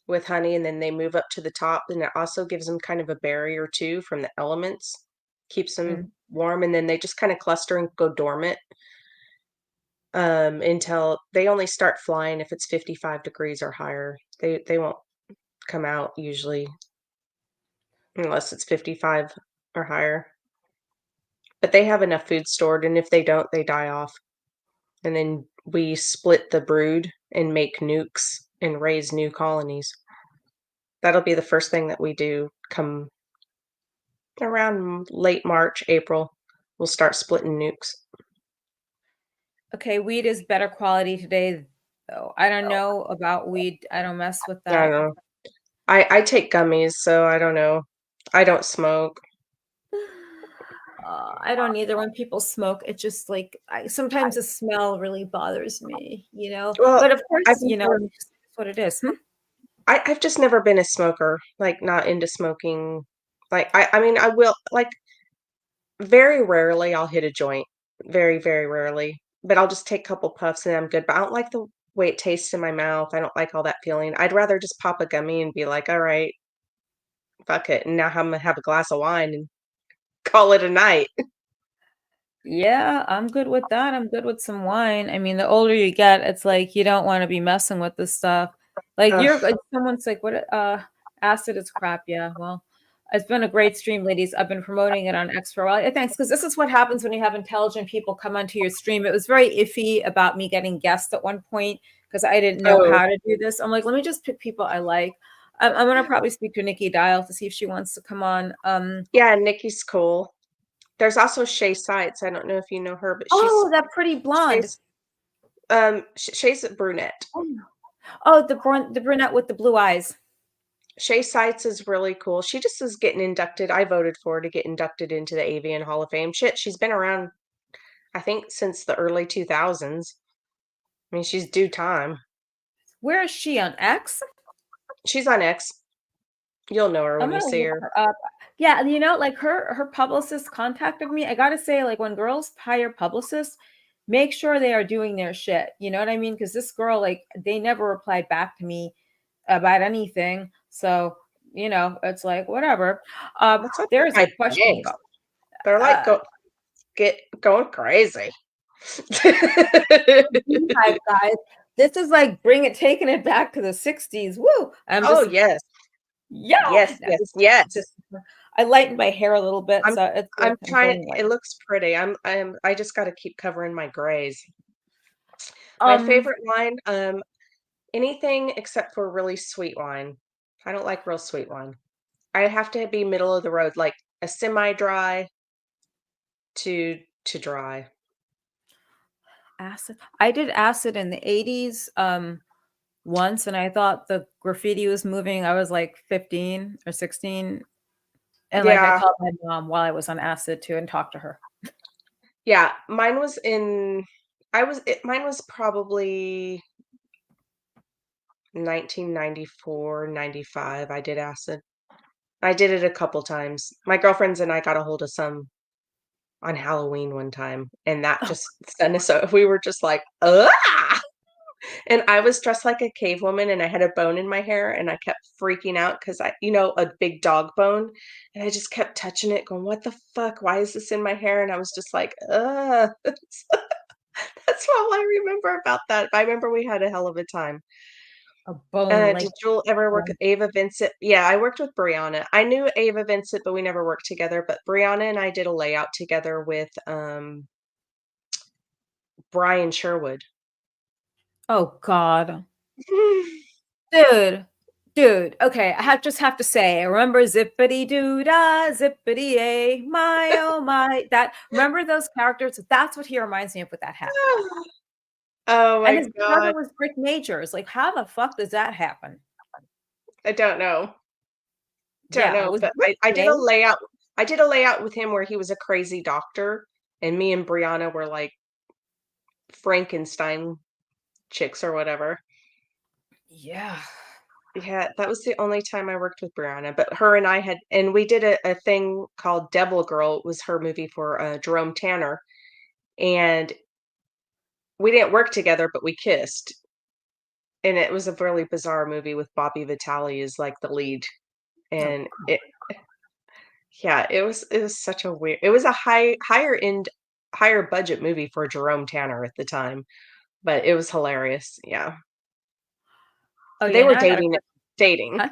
with honey and then they move up to the top. And it also gives them kind of a barrier too from the elements, keeps Mm. them warm, and then they just kind of cluster and go dormant until they only start flying if it's 55 degrees or higher. They won't come out usually unless it's 55 or higher. But they have enough food stored, and if they don't, they die off. And then we split the brood and make nukes and raise new colonies. That'll be the first thing that we do come around late March, April. We'll start splitting nukes. Okay, weed is better quality today, though. I don't know about weed. I don't mess with I don't that. know. I take gummies, so I don't know. I don't smoke. I don't either. When people smoke, it just like sometimes the smell really bothers me, you know. Well, But of I've course, never, it's what it is. Hmm? I've just never been a smoker, like not into smoking. Like I mean I will like very rarely I'll hit a joint. Very, very rarely. But I'll just take a couple puffs and I'm good. But I don't like the way it tastes in my mouth. I don't like all that feeling. I'd rather just pop a gummy and be like, all right, fuck it. And now I'm gonna have a glass of wine and call it a night. Yeah, I'm good with that. I'm good with some wine. I mean, the older you get, it's like you don't want to be messing with this stuff. Like Ugh. someone's like, "What? Acid is crap." Yeah, well. It's been a great stream, ladies. I've been promoting it on X for a while. Thanks, because this is what happens when you have intelligent people come onto your stream. It was very iffy about me getting guests at one point because I didn't know Oh, how to do this. I'm like, let me just pick people I like. I'm gonna probably speak to Nikki Dial to see if she wants to come on. yeah, Nikki's cool. There's also Shay Sites. I don't know if you know her, but Oh, that pretty blonde. Shay's Shay's a brunette. Oh, the brunette with the blue eyes. Shay Sites is really cool. She just is getting inducted. I voted for her to get inducted into the Avian Hall of Fame. Shit, she's been around, I think, since the early 2000s. I mean, she's due time. Where is she on X? She's on X. You'll know her I'm when you gonna see look her. her up. Yeah, you know, like her publicist contacted me. I gotta say, like when girls hire publicists, make sure they are doing their shit. You know what I mean? Because this girl, like, they never replied back to me about anything. So, you know, it's like whatever. What's up with There's a my question bangs? though. They're like Uh, going crazy. Beehive guys, this is like taking it back to the '60s. Woo! I'm Oh just yes, yeah. yes, No, yes, this yes. just I lightened my hair a little bit, I'm so it's good. I'm I'm trying. going white. It looks pretty. I just got to keep covering my grays. My Um, favorite wine, anything except for really sweet wine. I don't like real sweet wine. I have to be middle of the road, like a semi-dry to dry. acid. I did acid in the '80s once, and I thought the graffiti was moving. I was like 15 or 16, and like I Yeah, called my mom while I was on acid too and talked to her. yeah. Mine was in. Mine was probably 1994, 95. I did acid. I did it a couple times. My girlfriends and I got a hold of some on Halloween one time, and that Oh, just sent us. So we were just like, ah! And I was dressed like a cave woman, and I had a bone in my hair, and I kept freaking out because a big dog bone, and I just kept touching it, going, "What the fuck? Why is this in my hair?" And I was just like, ugh. That's all I remember about that. I remember we had a hell of a time. a bone like Did Jewel ever work with Ava Vincent? Yeah, I worked with Brianna. I knew Ava Vincent, but we never worked together. But Brianna and I did a layout together with Brian Sherwood. oh God. Dude, dude. Okay, just have to say, I remember zippity doo dah, zippity a, my oh my. That remember those characters? That's what he reminds me of with that hat. Oh And my his brother God. was Rick Majors. Like, how the fuck does that happen? I don't know. Don't Yeah, it know, was but Rick I did a Jay. layout. I did a layout with him where he was a crazy doctor, and me and Brianna were like Frankenstein chicks or whatever. Yeah. Yeah, that was the only time I worked with Brianna, but her and I had, and we did a thing called Devil Girl. It was her movie for Jerome Tanner, and we didn't work together, but we kissed. And it was a really bizarre movie with Bobby Vitale as like the lead, Oh, and yeah, it was such a weird. It was a higher end, higher budget movie for Jerome Tanner at the time, but it was hilarious. Yeah, oh they yeah. were Now I got a dating. question. Dating. Huh?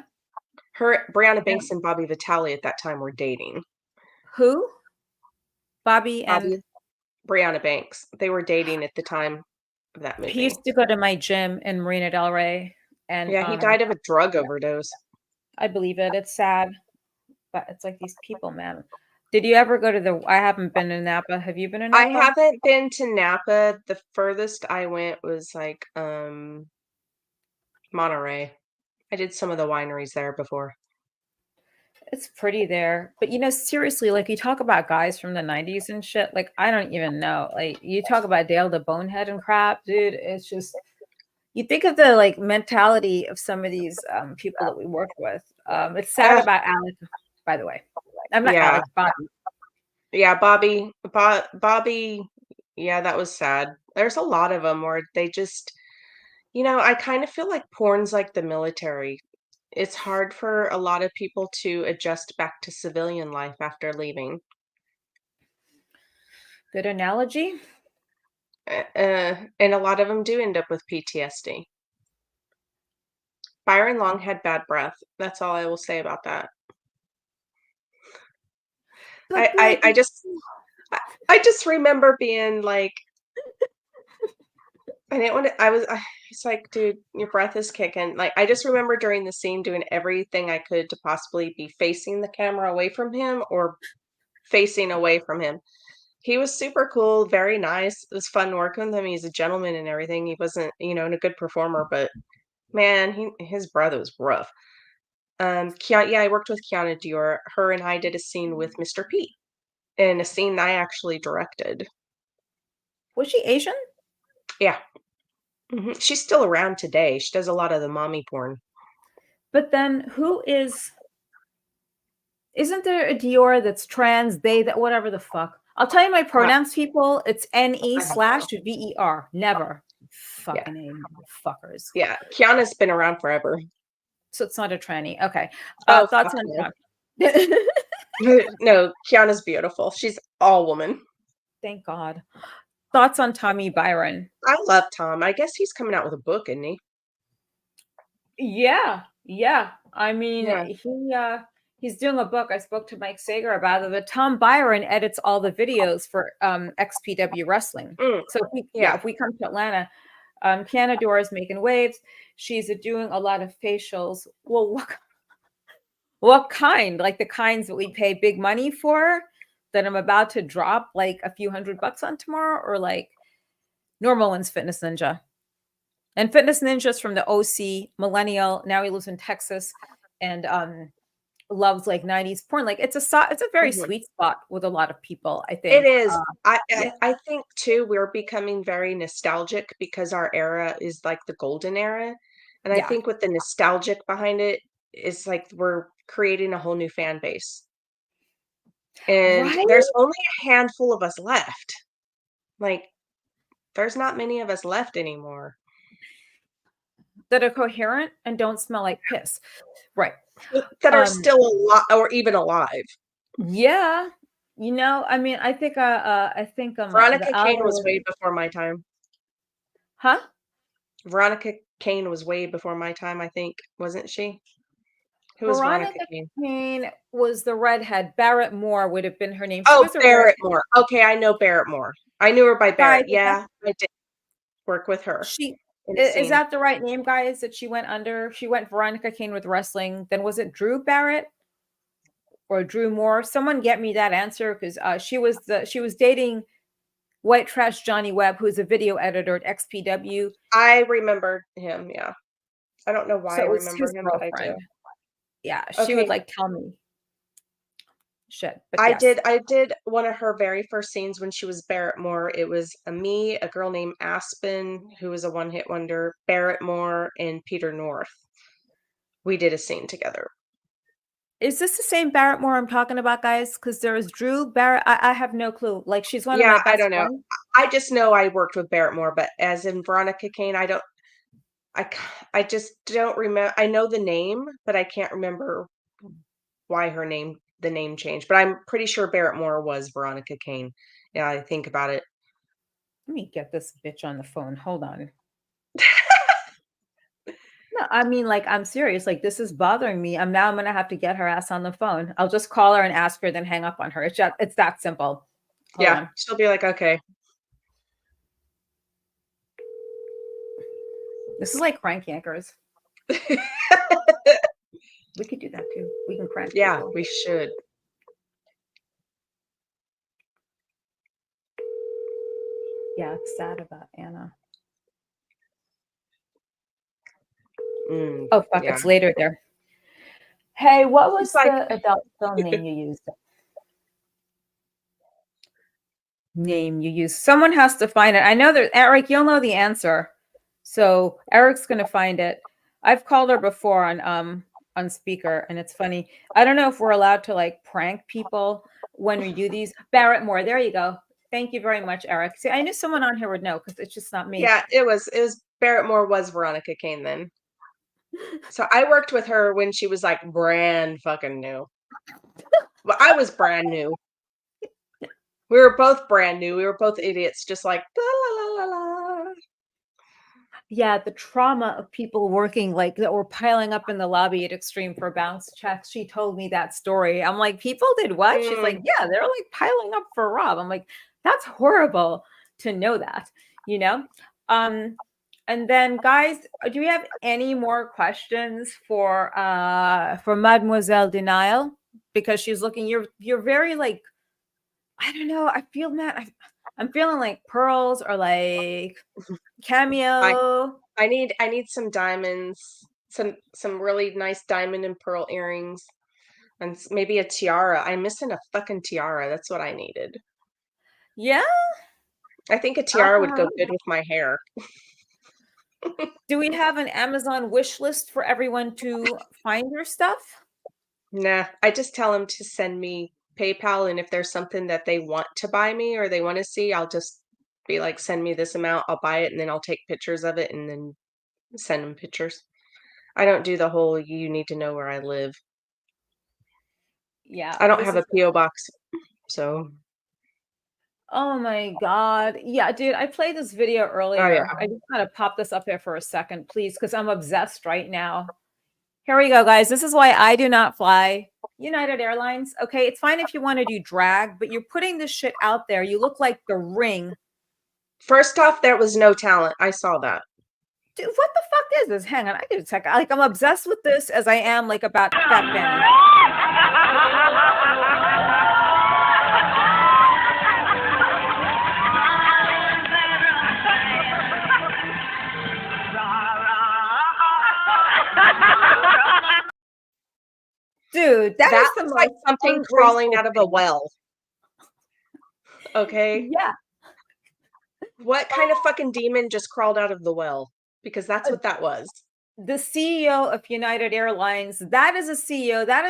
Brianna Yeah. Banks and Bobby Vitale at that time were dating. Who? Bobby and Bobby Brianna Banks. They were dating at the time of that he movie. used to go to my gym in Marina Del Rey, and Yeah, he died of a drug yeah, overdose. I believe it. It's sad, but it's like these people, man. Did you ever go to the? I haven't been to Napa. Have you been to I Napa? haven't been to Napa. The furthest I went was like Monterey. I did some of the wineries there before. It's pretty there. But seriously, like you talk about guys from the '90s and shit. Like I don't even know. Like you talk about Dale the Bonehead and crap, dude. It's just you think of the like mentality of some of these people that we work with. It's sad Uh, about Alec, by the way. I'm not yeah. Alec, Bobby. Yeah, Bobby, yeah, that was sad. There's a lot of them where they just, I kind of feel like porn's like the military. It's hard for a lot of people to adjust back to civilian life after leaving. Good analogy. And a lot of them do end up with PTSD. Byron Long had bad breath. That's all I will say about that. But I just remember being like, I didn't want to. It's like, dude, your breath is kicking. Like, I just remember during the scene doing everything I could to possibly be facing the camera away from him or facing away from him. He was super cool, very nice. It was fun working with him. He's a gentleman and everything. He wasn't, a good performer, but man, his breath was rough. Yeah, I worked with Kiana Dior. Her and I did a scene with Mr. Pete, and a scene I actually directed. was she Asian? Yeah. She's still around today. She does a lot of the mommy porn. But then isn't there a Dior that's trans, they, that, whatever the fuck? I'll tell you my pronouns, people. It's NE/VER. Never. Fucking A, motherfuckers. Yeah, Kiana's been around forever. So it's not a tranny. Okay. Oh, Thoughts fuck on no. Tommy? No, Kiana's beautiful. She's all woman. Thank God. Thoughts on Tommy Byron? I love Tom. I guess he's coming out with a book, isn't he? Yeah. I mean, Yeah. he's doing a book. I spoke to Mike Sager about it. But Tom Byron edits all the videos for XPW Wrestling. So if we come to Atlanta, Kiana Dora is making waves. She's doing a lot of facials. Well, what kind? Like the kinds that we pay big money for that I'm about to drop like a few $100 on tomorrow, or like normal ones, Fitness Ninja. And Fitness Ninja's from the OC, millennial. Now he lives in Texas and loves like 90s porn. Like it's a very sweet spot with a lot of people, I think. It is. Yeah. I think too, we're becoming very nostalgic because our era is like the golden era. And I Yeah. think with the nostalgic behind it, it's like we're creating a whole new fan base. And Right? there's only a handful of us left. Like, there's not many of us left anymore. That are coherent and don't smell like piss. Right. That are still alive or even alive. Yeah. I mean, I think Veronica Kane was way before my time. Huh? Veronica Kane was way before my time, I think, wasn't she? Who was Veronica Kane? Kane was the redhead. Barrett Moore would have been her name. Oh, Barrett Moore. Okay, I know Barrett Moore. I knew her by Barrett. Yeah, I did work with her. Is that the right name, guys? That she went under? She went Veronica Kane with wrestling. Then was it Drew Barrett or Drew Moore? Someone get me that answer, because she was dating white trash Johnny Webb, who's a video editor at XPW. I remember him. Yeah, I don't know why I remember him, but I do. Yeah, she would like tell me shit. But I did one of her very first scenes when she was Barrett Moore. It was me, a girl named Aspen, who was a one-hit wonder, Barrett Moore, and Peter North. We did a scene together. Is this the same Barrett Moore I'm talking about, guys? Because there is Drew Barrett. I have no clue. Like, she's one of my best I don't know. friends. I just know I worked with Barrett Moore, but as in Veronica Kane, I just don't remember. I know the name, but I can't remember why the name changed. But I'm pretty sure Barrett Moore was Veronica Kane. Yeah, I think about it. Let me get this bitch on the phone. Hold on. No, I mean, like, I'm serious. Like, this is bothering me. I'm going to have to get her ass on the phone. I'll just call her and ask her, then hang up on her. It's that simple. Hold on. She'll be like, okay. This is like crank yankers. We could do that too. We can crank. Yeah, people. we should. Yeah, it's sad about Anna. Oh, fuck, it's later there. Hey, what was the adult film name you used? Someone has to find it. I know that, Eric, you'll know the answer. So Eric's going to find it. I've called her before on speaker, and it's funny. I don't know if we're allowed to like prank people when we do these. Barrett Moore, there you go. Thank you very much, Eric. See, I knew someone on here would know because it's just not me. Yeah, it was Barrett Moore was Veronica Kane then. So I worked with her when she was like brand fucking new. Well, I was brand new. We were both brand new. We were both idiots, just like la la la la la. Yeah, the trauma of people working like that were piling up in the lobby at Extreme for bounce checks. She told me that story. I'm like, people did what? She's like, yeah, they're like piling up for Rob. I'm like, that's horrible to know that, you know? And then guys, do we have any more questions for Mademoiselle De Nyle? Because she's looking, you're very like, I don't know. I feel that I'm feeling like pearls or like I cameo. I need some diamonds, some really nice diamond and pearl earrings, and maybe a tiara. I'm missing a fucking tiara. That's what I needed. Yeah. I think a tiara would go good with my hair. Do we have an Amazon wish list for everyone to find your stuff? Nah, I just tell them to send me PayPal, and if there's something that they want to buy me or they want to see, I'll just be like, send me this amount, I'll buy it, and then I'll take pictures of it and then send them pictures. I don't do the whole you need to know where I live. Yeah, I don't this have a is PO box, so oh my God. Yeah, dude, I played this video oh yeah. earlier. I just kind of pop this up here for a second, please, because I'm obsessed right now. Here we go, guys. This is why I do not fly United Airlines. Okay, it's fine if you want to do drag, but you're putting this shit out there. You look like the Ring. First off, there was no talent. I saw that. Dude, what the fuck is this? Hang on, I can check. Like, I'm obsessed with this as I am like about Fat Benny. Dude, that is That the looks like most something crawling ungraceful out of a thing. well. Okay. Yeah. What kind of fucking demon just crawled out of the well? Because that's what that was. The CEO of United Airlines, that is a CEO. That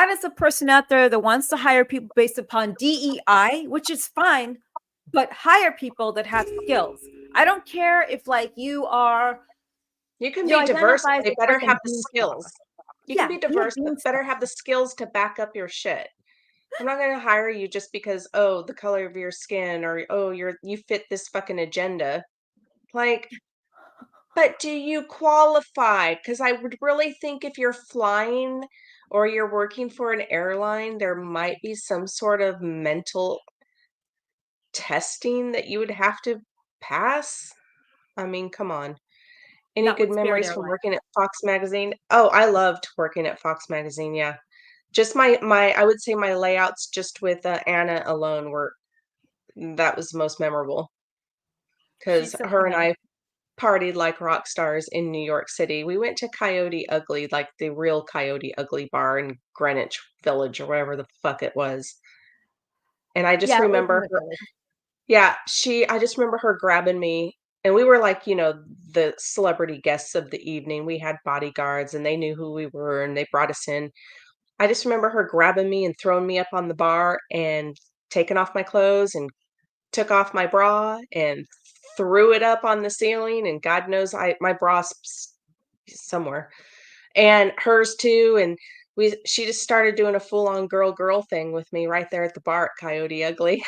is a person out there that wants to hire people based upon DEI, which is fine, but hire people that have skills. I don't care if like you You can be diverse, identify but as they a better have freaking the beanstalk. skills. You can Yeah, be be a diverse, but better beanstalk. have the skills to back up your shit. I'm not gonna hire you just because, oh, the color of your skin or oh, you fit this fucking agenda. Like, but do you qualify? Because I would really think if you're flying or you're working for an airline, there might be some sort of mental testing that you would have to pass. I mean, come on. Any Not good with Spirit memories from Airlines. working at Fox Magazine? Oh, I loved working at Fox Magazine, yeah. Just my I would say my layouts just with, Anna alone were that was most memorable because She's so her and nice. I partied like rock stars in New York City. We went to Coyote Ugly, like the real Coyote Ugly bar in Greenwich Village or whatever the fuck it was, and I just Yeah, it was in remember the her village. yeah, I just remember her grabbing me, and we were like, the celebrity guests of the evening. We had bodyguards, and they knew who we were, and they brought us in. I just remember her grabbing me and throwing me up on the bar and taking off my clothes and took off my bra and threw it up on the ceiling, and God knows my bra's somewhere, and hers too, and she just started doing a full-on girl thing with me right there at the bar at Coyote Ugly.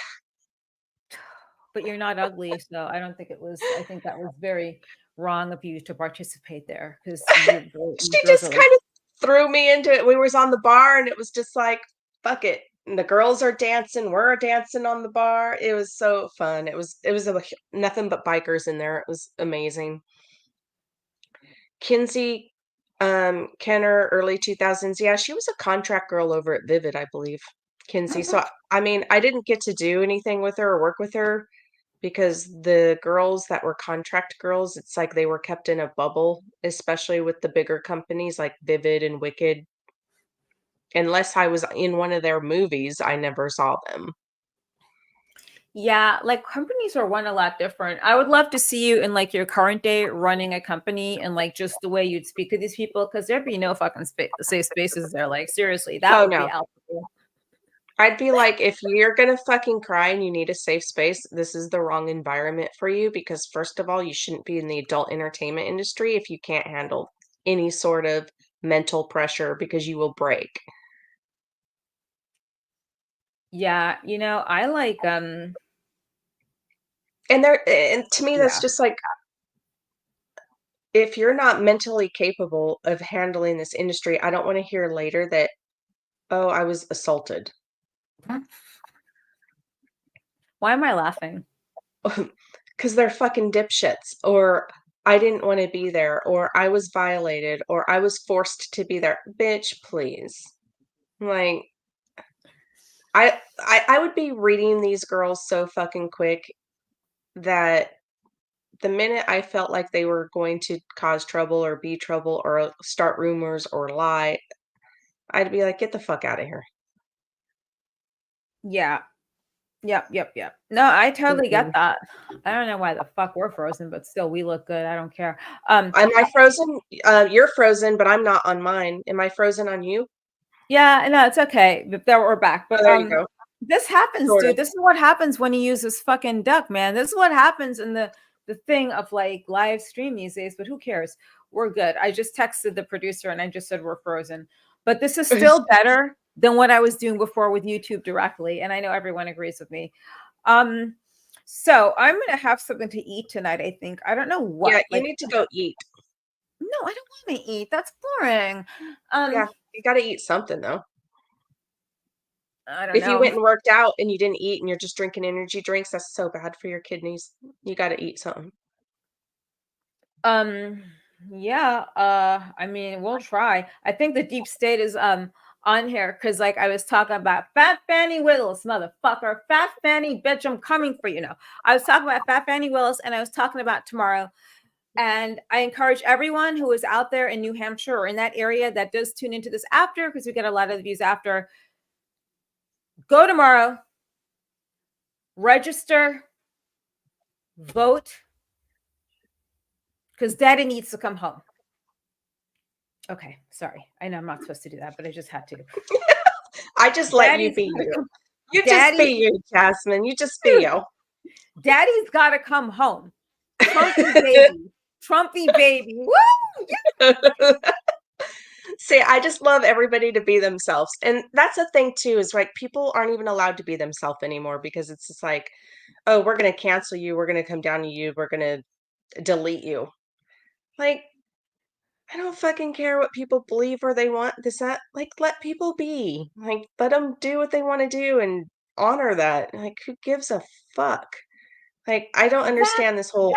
But you're not ugly, so I don't think it was. I think that was very wrong of you to participate there because you She girls just are like, kind of threw me into it. We was on the bar, and it was just like, fuck it. And the girls are dancing, we're dancing on the bar. It was so fun. It was nothing but bikers in there. It was amazing. Kinsey Kenner, early 2000s. Yeah, she was a contract girl over at Vivid, I believe. Kinsey. So I mean, I didn't get to do anything with her or work with her because the girls that were contract girls, it's like they were kept in a bubble, especially with the bigger companies like Vivid and Wicked. Unless I was in one of their movies, I never saw them. yeah, like companies are run a lot different. I would love to see you in like your current day running a company and like just the way you'd speak to these people because there'd be no fucking safe spaces there. Like seriously, that Oh would be no. out. I'd be like, if you're gonna fucking cry and you need a safe space, this is the wrong environment for you because first of all, you shouldn't be in the adult entertainment industry if you can't handle any sort of mental pressure because you will break. Yeah, I like And to me, that's yeah. just like if you're not mentally capable of handling this industry, I don't want to hear later that, oh, I was assaulted. Why am I laughing? Because they're fucking dipshits, or I didn't want to be there, or I was violated, or I was forced to be there. Bitch, please. Like, I would be reading these girls so fucking quick that the minute I felt like they were going to cause trouble or be trouble or start rumors or lie, I'd be like, get the fuck out of here. Yeah. Yep. No, I totally get Mm-mm. that. I don't know why the fuck we're frozen, but still we look good. I don't care. Am I frozen? You're frozen, but I'm not on mine. Am I frozen on you? Yeah, no, it's okay. But there we're back. But Oh, there you go. this happens, Sort dude. of. This is what happens when you use this fucking duck, man. This is what happens in the thing of like live stream these days, but who cares? We're good. I just texted the producer and I just said we're frozen. But this is still better than what I was doing before with YouTube directly, and I know everyone agrees with me. So I'm gonna have something to eat tonight, I think. I don't know what. Yeah, you Like, need to go eat. no, I don't want to eat. That's boring. Yeah, you got to eat something though. I don't If you know. went and worked out and you didn't eat and you're just drinking energy drinks, that's so bad for your kidneys. You got to eat something. Yeah, I mean, we'll try. I think the deep state is on here because like I was talking about Fat Fanny Willis, motherfucker. Fat Fanny, bitch, I'm coming for you now. I was talking about Fat Fanny Willis and I was talking about tomorrow. And I encourage everyone who is out there in New Hampshire or in that area that does tune into this after, because we get a lot of views after. Go tomorrow, register, vote, because daddy needs to come home. Okay, sorry. I know I'm not supposed to do that, but I just had to. I just let you be you. You just be you, Jasmine. You just be you. Daddy's got to come home. Trumpy baby. Trumpy baby. Woo! See, I just love everybody to be themselves. And that's the thing too, is like people aren't even allowed to be themselves anymore because it's just like, oh, we're gonna cancel you, we're gonna come down to you, we're gonna delete you. Like, I don't fucking care what people believe or they want this, that. Like, let people be. Like, let them do what they want to do and honor that. Like, who gives a fuck? Like, I don't understand this whole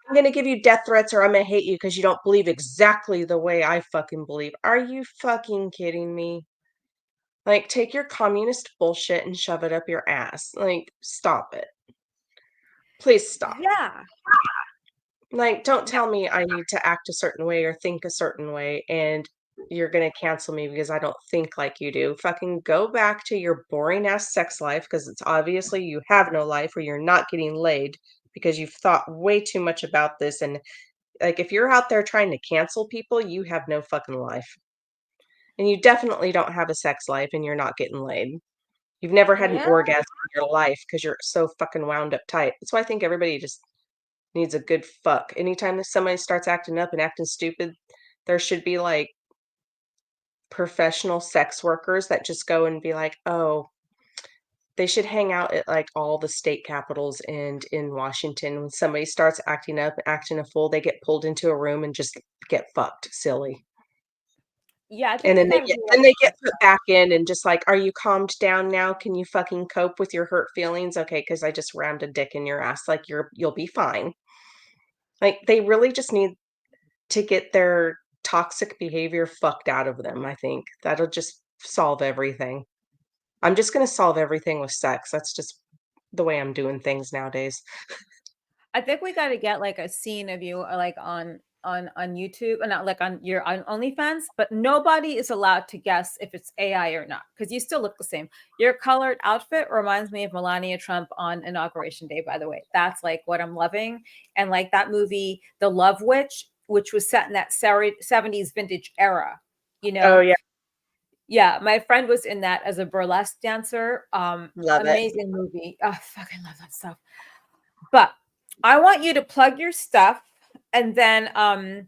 I'm gonna give you death threats or I'm gonna hate you because you don't believe exactly the way I fucking believe. Are you fucking kidding me? Like, take your communist bullshit and shove it up your ass. Like, stop it. Please stop. Yeah. Like, don't tell me I need to act a certain way or think a certain way and you're gonna cancel me because I don't think like you do. Fucking go back to your boring ass sex life because it's obviously you have no life or you're not getting laid because you've thought way too much about this. And like, if you're out there trying to cancel people, you have no fucking life. And you definitely don't have a sex life and you're not getting laid. You've never had an Yeah. orgasm in your life because you're so fucking wound up tight. That's why I think everybody just needs a good fuck. Anytime that somebody starts acting up and acting stupid, there should be like professional sex workers that just go and be like, oh, they should hang out at like all the state capitals and in Washington. When somebody starts acting up, acting a fool, they get pulled into a room and just get fucked silly. Yeah, I think And we then got to do they get put back in and just like, "Are you calmed down now? Can you fucking cope with your hurt feelings? Okay, because I just rammed a dick in your ass. Like, you'll be fine." Like, they really just need to get their toxic behavior fucked out of them, I think. That'll just solve everything. I'm just gonna solve everything with sex. That's just the way I'm doing things nowadays. I think we got to get like a scene of you like on YouTube, not like on your on OnlyFans, but nobody is allowed to guess if it's AI or not because you still look the same. Your colored outfit reminds me of Melania Trump on Inauguration Day, by the way. That's like what I'm loving. And like that movie, The Love Witch, which was set in that 70s vintage era, you know? Oh, yeah. Yeah, my friend was in that as a burlesque dancer. Love it. Amazing movie. Oh, fucking love that stuff. But I want you to plug your stuff and then I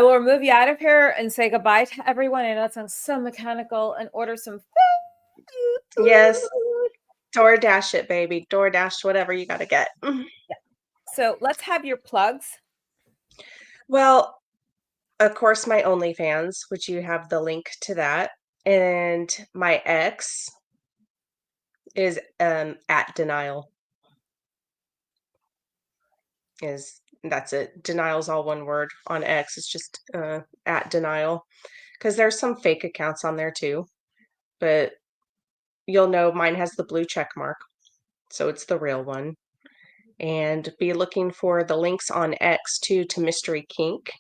will remove you out of here and say goodbye to everyone. I know it sounds so mechanical and order some food. Yes. DoorDash it, baby. DoorDash whatever you gotta get. Yeah. So let's have your plugs. Well, of course, my OnlyFans, which you have the link to that, and my ex is at denial. That's it. Denial's all one word. On X, it's just at denial. Because there's some fake accounts on there too, but you'll know mine has the blue check mark, so it's the real one. And be looking for the links on X too to Mystery Kink,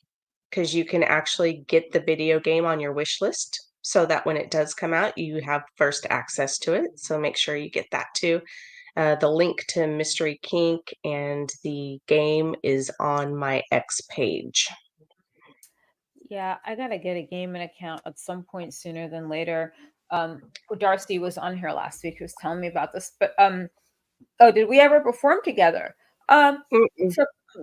because you can actually get the video game on your wish list so that when it does come out, you have first access to it. So make sure you get that too. The link to Mystery Kink and the game is on my X page. Yeah, I gotta get a gaming account at some point sooner than later. Darcy was on here last week who was telling me about this, but oh, did we ever perform together? So,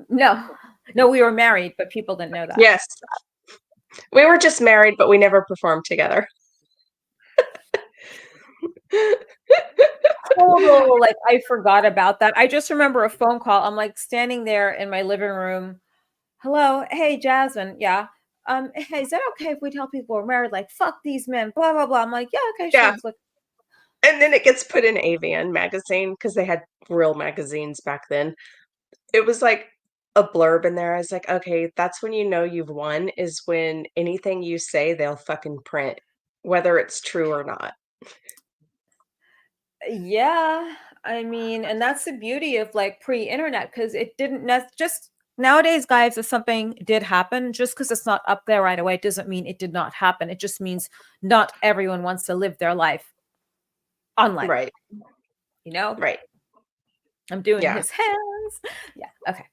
no, we were married, but people didn't know that. Yes, we were just married, but we never performed together. Total, like I forgot about that. I just remember a phone call. I'm like standing there in my living room. Hello, hey Jasmine, yeah. Hey, is that okay if we tell people we're married? Like, fuck these men, blah blah blah. I'm like, yeah, okay, sure. Yeah. And then it gets put in Avian magazine because they had real magazines back then. It was like a blurb in there. I was like, okay, that's when you know you've won, is when anything you say they'll fucking print, whether it's true or not. Yeah, I mean, and that's the beauty of like pre-internet, because it didn't just nowadays, guys, if something did happen, just because it's not up there right away doesn't mean it did not happen. It just means not everyone wants to live their life online. Right. You know? Right. I'm doing his hands. Yeah. Okay.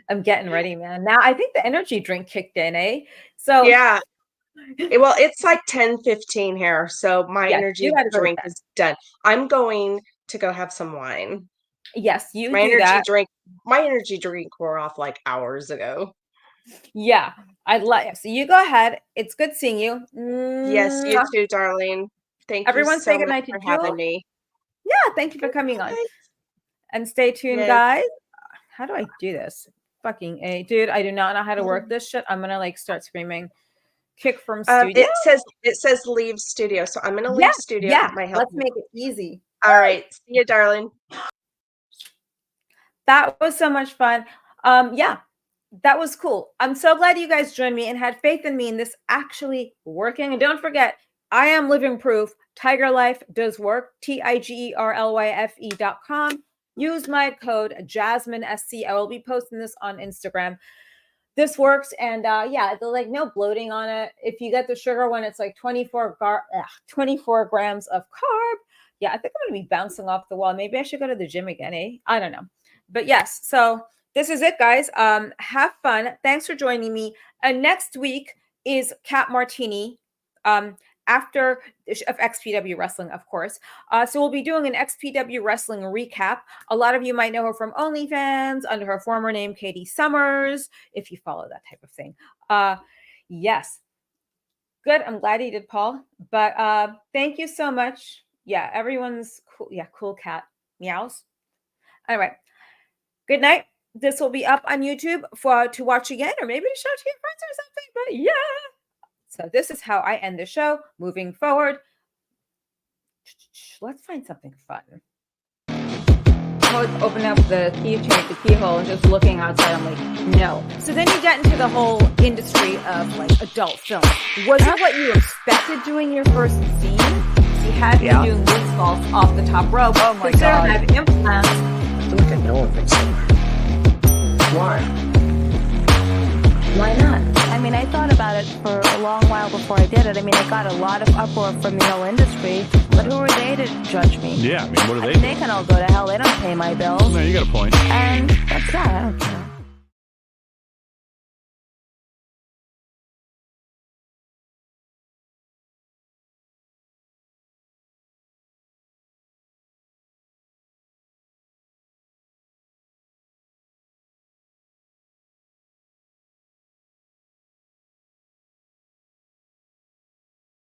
I'm getting ready, man. Now I think the energy drink kicked in, eh? So yeah. Well, it's like 10:15 here, so my energy drink is done. I'm going to go have some wine. Yes, you my do energy that. drink. My energy drink wore off like hours ago. Yeah, I'd like. So you go ahead. It's good seeing you. Yes, you too, darling. Thank Everyone you so say goodnight much to for having me. Yeah, thank you for coming on. And stay tuned, guys. How do I do this? Fucking A. Dude, I do not know how to work this shit. I'm gonna like start screaming. Kick from studio. It says leave studio, so I'm gonna leave studio. Yeah, my help. Let's make it easy. All right, see you, darling. That was so much fun. Yeah, that was cool. I'm so glad you guys joined me and had faith in me in this actually working. And don't forget, I am living proof. Tiger Life does work. TIGERLYFE.com. Use my code JasminSC. I will be posting this on Instagram. This works, and yeah, like no bloating on it. If you get the sugar one, it's like 24 grams of carb. Yeah, I think I'm gonna be bouncing off the wall. Maybe I should go to the gym again, eh? I don't know. But yes, so this is it, guys. Have fun. Thanks for joining me. And next week is Kat Martini. After of XPW Wrestling, of course. So we'll be doing an XPW Wrestling recap. A lot of you might know her from OnlyFans under her former name, Katie Summers, if you follow that type of thing. Yes. Good. I'm glad you did, Paul. But thank you so much. Yeah, everyone's cool. Yeah, cool cat. Meows. Anyway, good night. This will be up on YouTube to watch again, or maybe to show to your friends or something. But yeah. So this is how I end the show. Moving forward, let's find something fun. I always open up the keyhole and just looking outside. I'm like, no. So then you get into the whole industry of like adult film. Was it what you expected doing your first scene? She had me doing moonsaults off the top rope. Oh my god! I have implants. I feel like I know of it somewhere. Why? Why not? I mean, I thought about it for a long while before I did it. I mean, I got a lot of uproar from the whole industry, but who are they to judge me? Yeah, I mean, what are they? They can all go to hell. They don't pay my bills. No, you got a point. And that's that. I don't care.